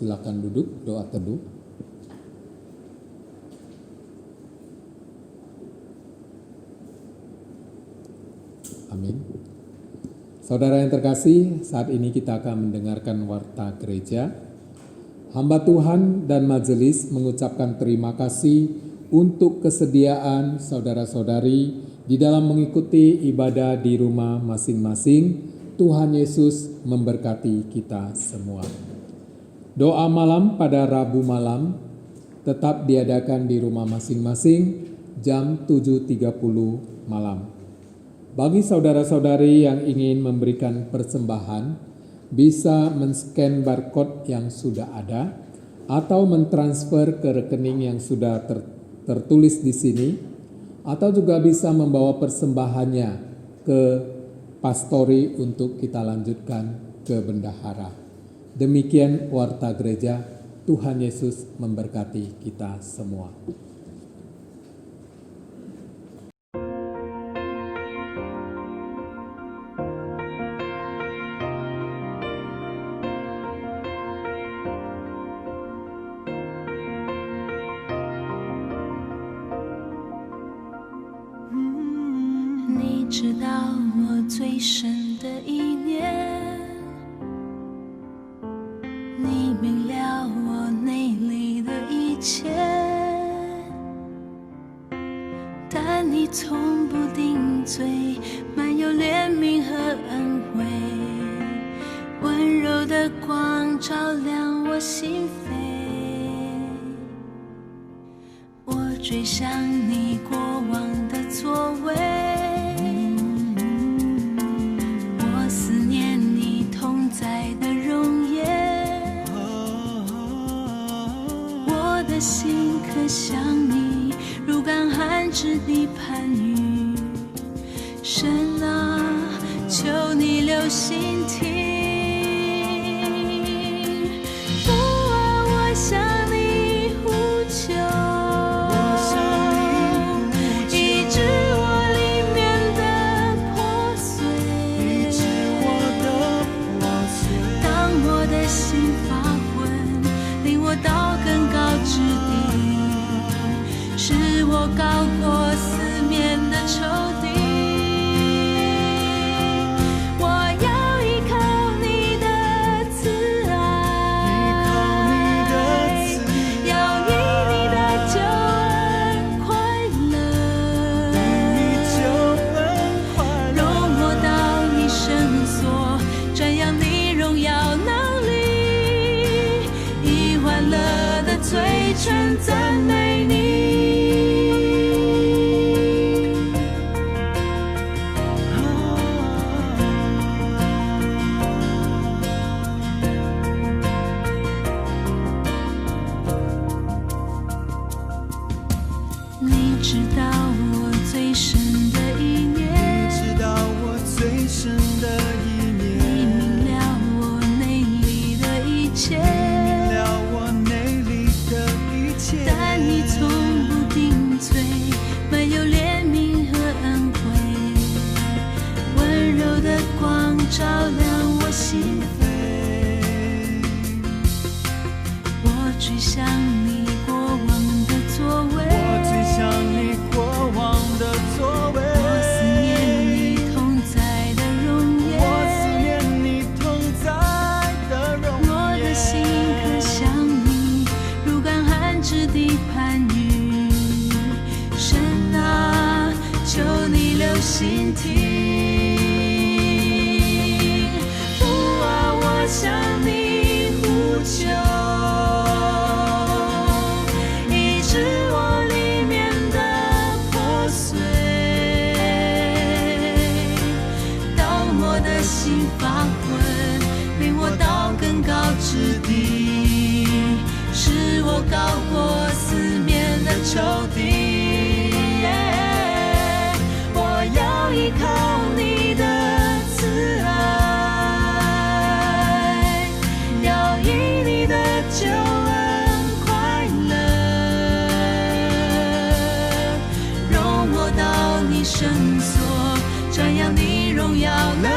Silakan duduk, doa teduh. Amin. Saudara yang terkasih, saat ini kita akan mendengarkan warta gereja. Hamba Tuhan dan majelis mengucapkan terima kasih untuk kesediaan saudara-saudari di dalam mengikuti ibadah di rumah masing-masing. Tuhan Yesus memberkati kita semua. Doa malam pada Rabu malam tetap diadakan di rumah masing-masing jam 7.30 malam. Bagi saudara-saudari yang ingin memberikan persembahan, bisa men-scan barcode yang sudah ada atau mentransfer ke rekening yang sudah tertulis di sini, atau juga bisa membawa persembahannya ke pastori untuk kita lanjutkan ke bendahara. Demikian warta gereja. Tuhan Yesus memberkati kita semua. Ni 知道我最深的意念，你明了我内里的一切，但你从不定罪，满有怜悯和恩惠，温柔的光照亮我心扉。我追想你过往的作为，我思念你同在的容颜，我的心可想你如干旱之地盼雨。神啊，求你留心听，父啊，我向你呼求。我高过四面的仇敌。我要依靠你的慈爱，要以你的救恩快乐，容我到你圣所，瞻仰你荣耀能力，以欢乐的嘴唇赞美你。你知道我最深的意念，你明了我内里的一切，但你从不定罪，满有怜悯和恩惠，温柔的光照亮我心扉。我追想你过往的作为，我思念你同在的容颜，我的心可向你如干旱之地攀援。神啊，求你留心听，父啊，我向你呼求，医治我里面的破碎，当我的心发昏，领我到更高之地，使我高过四面的仇敌。我要依靠你的慈爱，要以你的救恩快乐，容我到你圣所，瞻仰你荣耀能